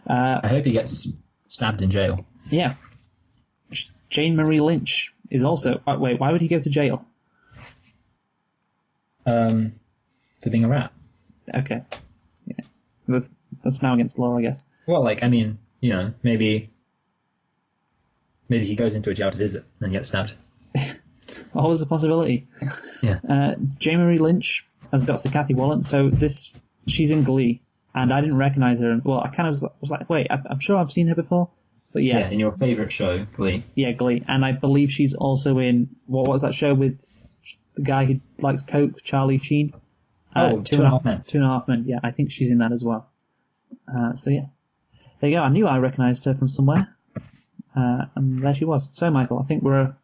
I hope he gets stabbed in jail. Yeah. Jane Marie Lynch is also... Wait, why would he go to jail? For being a rat. Okay. Yeah. That's now against law, I guess. Well, maybe he goes into a jail to visit and gets stabbed. Always a possibility. Yeah. Jane Marie Lynch as Dr. Kathy Wallen. So she's in Glee, and I didn't recognize her. Well, I kind of was like, wait, I'm sure I've seen her before. But yeah, in your favourite show, Glee. Yeah, Glee. And I believe she's also in, what was that show with the guy who likes Coke, Charlie Sheen? Two and a Half Men. 2.5 Men, yeah. I think she's in that as well. So yeah. There you go. I knew I recognised her from somewhere. And there she was. So, Michael, I think we're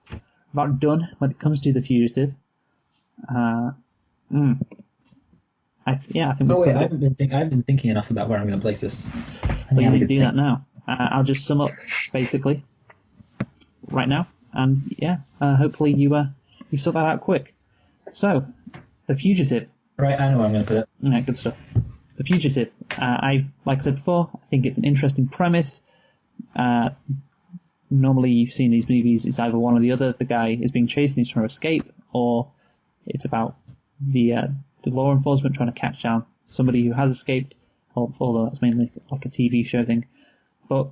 about done when it comes to The Fugitive. I think I haven't been thinking enough about where I'm going to place this. Well, you need to do that now. I'll just sum up, basically, right now. And, yeah, hopefully you sort that out quick. So, The Fugitive, Right, I know where I'm going to put it. Yeah, good stuff. The Fugitive. Like I said before, I think it's an interesting premise. Normally, you've seen these movies, it's either one or the other. The guy is being chased and he's trying to escape, or it's about the law enforcement trying to catch down somebody who has escaped, although that's mainly like a TV show thing. But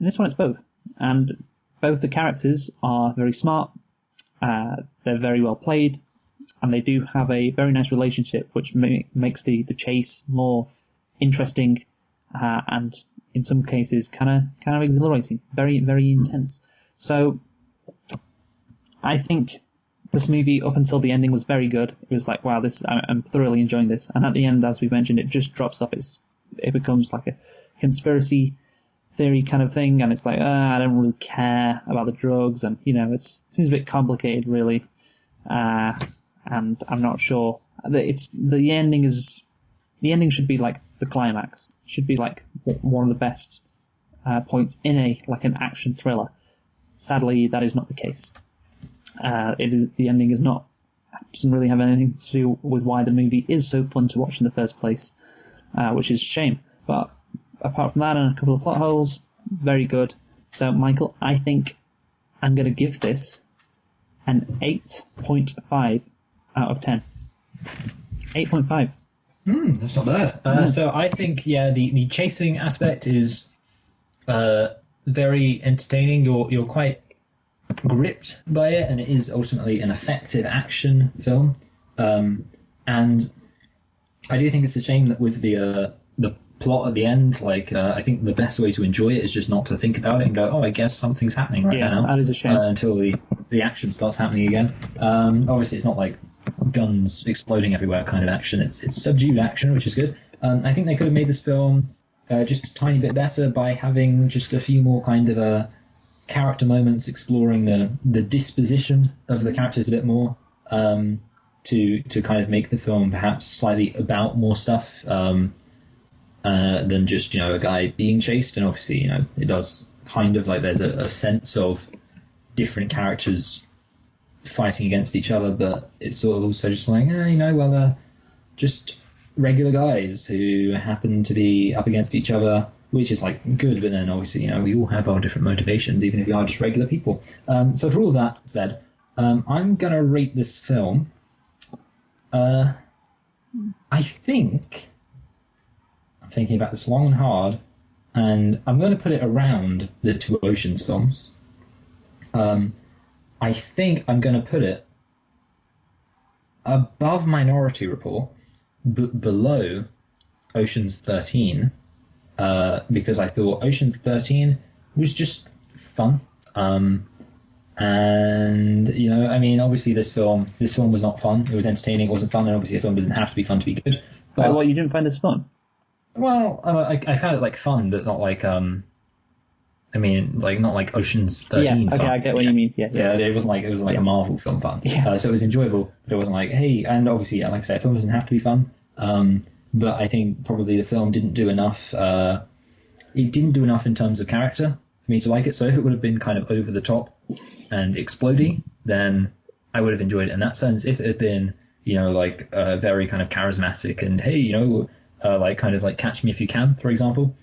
in this one, it's both. And both the characters are very smart, they're very well played, and they do have a very nice relationship, which makes the chase more interesting and in some cases kind of exhilarating, very, very intense. So I think this movie, up until the ending, was very good. It was like, wow, I'm thoroughly enjoying this. And at the end, as we mentioned, it just drops off. It becomes like a conspiracy theory kind of thing, and it's like, I don't really care about the drugs, and it seems a bit complicated, really. And I'm not sure. The ending should be like the climax. Should be like one of the best points in an action thriller. Sadly, that is not the case. The ending doesn't really have anything to do with why the movie is so fun to watch in the first place, which is a shame. But apart from that and a couple of plot holes, very good. So, Michael, I think I'm going to give this an 8.5 out of 10. 8.5. That's not bad. So I think, the chasing aspect is very entertaining. You're quite gripped by it, and it is ultimately an effective action film. And I do think it's a shame that with the plot at the end, I think the best way to enjoy it is just not to think about it and go, oh, I guess something's happening right now. That is a shame. Until the action starts happening again. Obviously, it's not like guns exploding everywhere kind of action. It's subdued action, which is good. I think they could have made this film just a tiny bit better by having just a few more kind of character moments, exploring the disposition of the characters a bit more, to kind of make the film perhaps slightly about more stuff than just a guy being chased. And obviously it does kind of like there's a sense of different characters fighting against each other, but it's sort of also just like just regular guys who happen to be up against each other, which is like good. But then obviously we all have our different motivations, even if we are just regular people. So for all that said, I'm gonna rate this film. I think I'm thinking about this long and hard, and I'm going to put it around the two Oceans films. I think I'm going to put it above Minority Report, but below Oceans 13, because I thought Oceans 13 was just fun. And obviously this film was not fun. It was entertaining. It wasn't fun, and obviously a film doesn't have to be fun to be good. But you didn't find this fun? Well, I found it fun, but not not like Ocean's 13. Yeah, okay, fun. I get what you mean. Yes. Yeah, it wasn't like a Marvel film fun. Yeah. So it was enjoyable, but it wasn't like, hey, and obviously, like I say, a film doesn't have to be fun. But I think probably the film didn't do enough. It didn't do enough in terms of character for me to like it. So if it would have been kind of over the top and explodey, then I would have enjoyed it in that sense. If it had been, very kind of charismatic and hey, kind of like Catch Me If You Can, for example,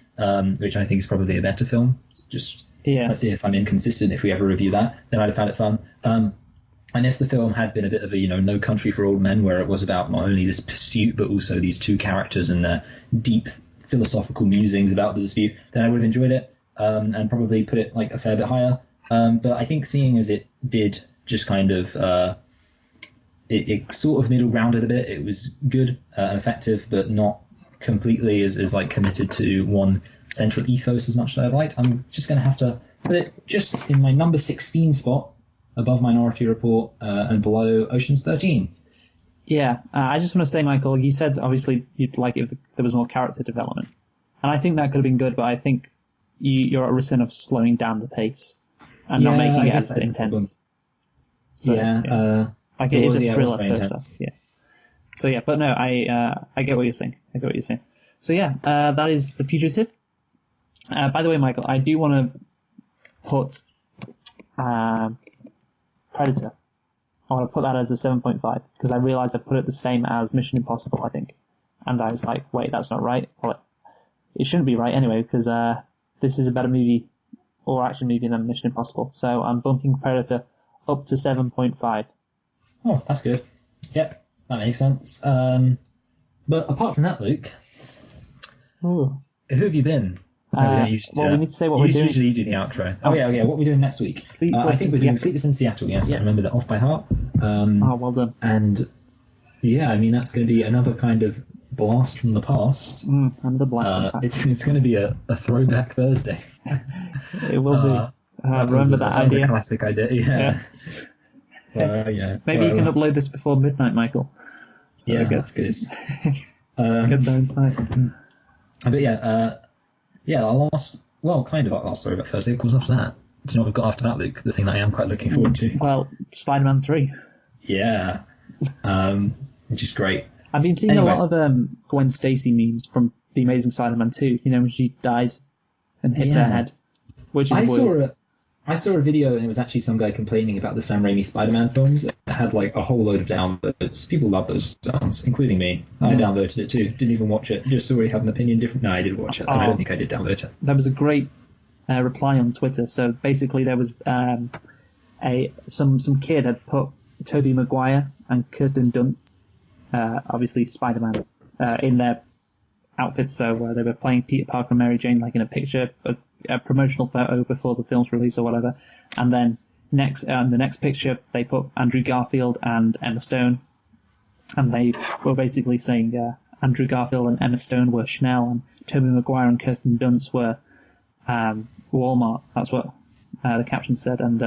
which I think is probably a better film. Let's see if I'm inconsistent. If we ever review that, then I'd have found it fun. And if the film had been a bit of a, No Country for Old Men, where it was about not only this pursuit, but also these two characters and their deep philosophical musings about the dispute, then I would have enjoyed it, and probably put it a fair bit higher. But I think seeing as it did just kind of, it sort of middle grounded a bit. It was good and effective, but not completely as committed to one central ethos as much as I'd liked. I'm just going to have to put it just in my number 16 spot, above Minority Report and below Ocean's 13. Yeah, I just want to say, Michael, you said obviously you'd like it if there was more character development. And I think that could have been good, but I think you're at risk of slowing down the pace and not making it as intense. So, it is a thriller first off. Yeah. So yeah, but no, I get what you're saying. So yeah, that is The Fugitive. By the way, Michael, I do want to put Predator I want to put that as a 7.5 because I realised I put it the same as Mission Impossible, I think. And I was like, wait, that's not right. Well, it shouldn't be right anyway because this is a better movie or action movie than Mission Impossible. So I'm bumping Predator up to 7.5. Oh, that's good. Yep, that makes sense. But apart from that, Luke, Ooh. who have you been? No, we don't usually do well, that. we need to say what we're doing. Usually you do the outro. Oh, yeah, what are we doing next week? I think we're doing Sleepless in Seattle, yes. Yeah. I remember that off by heart. Well done. And, yeah, I mean, that's going to be another kind of blast from the past. Another blast from the past. It's going to be a throwback Thursday. It will be. Remember that idea? That was a classic idea, yeah. Well, yeah. Maybe you can upload this before midnight, Michael. So yeah, that's good. Get there in time. But yeah, our last story about Thursday, of course, after that. Do you know what we've got after that, Luke? The thing that I am quite looking forward to. Well, Spider-Man 3. Yeah. Which is great. I've been seeing a lot of Gwen Stacy memes from The Amazing Spider-Man 2, you know, when she dies and hits her head, which is weird. I saw a video and it was actually some guy complaining about the Sam Raimi Spider-Man films. It had like a whole load of downloads. People love those films, including me. I downloaded it too. Didn't even watch it. Just saw he had an opinion different. No, I did watch it. I don't think I did download it. There was a great reply on Twitter. So basically there was some kid had put Tobey Maguire and Kirsten Dunst, obviously Spider-Man, in their outfits. So they were playing Peter Parker and Mary Jane like in a picture, a promotional photo before the film's release or whatever. And then the next picture they put Andrew Garfield and Emma Stone, and they were basically saying Andrew Garfield and Emma Stone were Chanel and Tobey Maguire and Kirsten Dunst were Walmart. That's what the caption said. And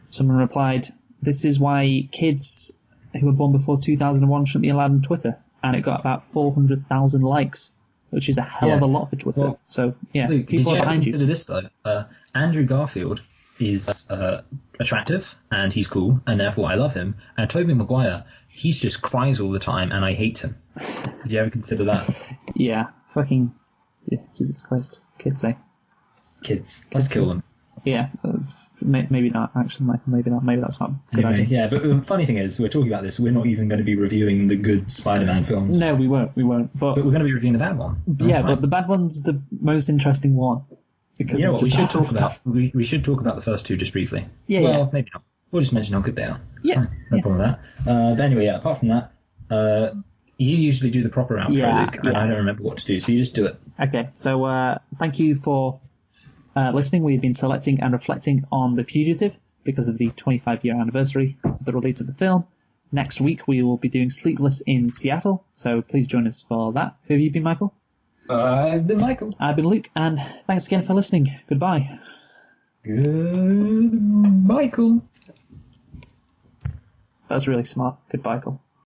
someone replied, "This is why kids who were born before 2001 shouldn't be allowed on Twitter." And it got about 400,000 likes, which is a hell of a lot for Twitter. Well, so, yeah, Luke, people are behind you. Did you ever consider this, though? Andrew Garfield is attractive, and he's cool, and therefore I love him. And Tobey Maguire, he just cries all the time, and I hate him. Did you ever consider that? Yeah, Jesus Christ. Kids say. Kids. Let's kill them. Yeah, maybe not, actually, Michael. Maybe not. Maybe that's not a good idea. Yeah, but the funny thing is, we're talking about this, we're not even going to be reviewing the good Spider-Man films. No, we won't. But we're going to be reviewing the bad one. But the bad one's the most interesting one. Because we should talk about the first two just briefly. Yeah, maybe not. We'll just mention how good they are. It's fine. No problem with that. But anyway, apart from that, you usually do the proper outro, Luke, and I don't remember what to do, so you just do it. Okay, so thank you for listening. We've been selecting and reflecting on The Fugitive because of the 25-year anniversary of the release of the film. Next week we will be doing Sleepless in Seattle, so please join us for that. Who have you been, Michael? I've been Michael. I've been Luke, and thanks again for listening. Goodbye. Good Michael. That was really smart. Goodbye, Michael.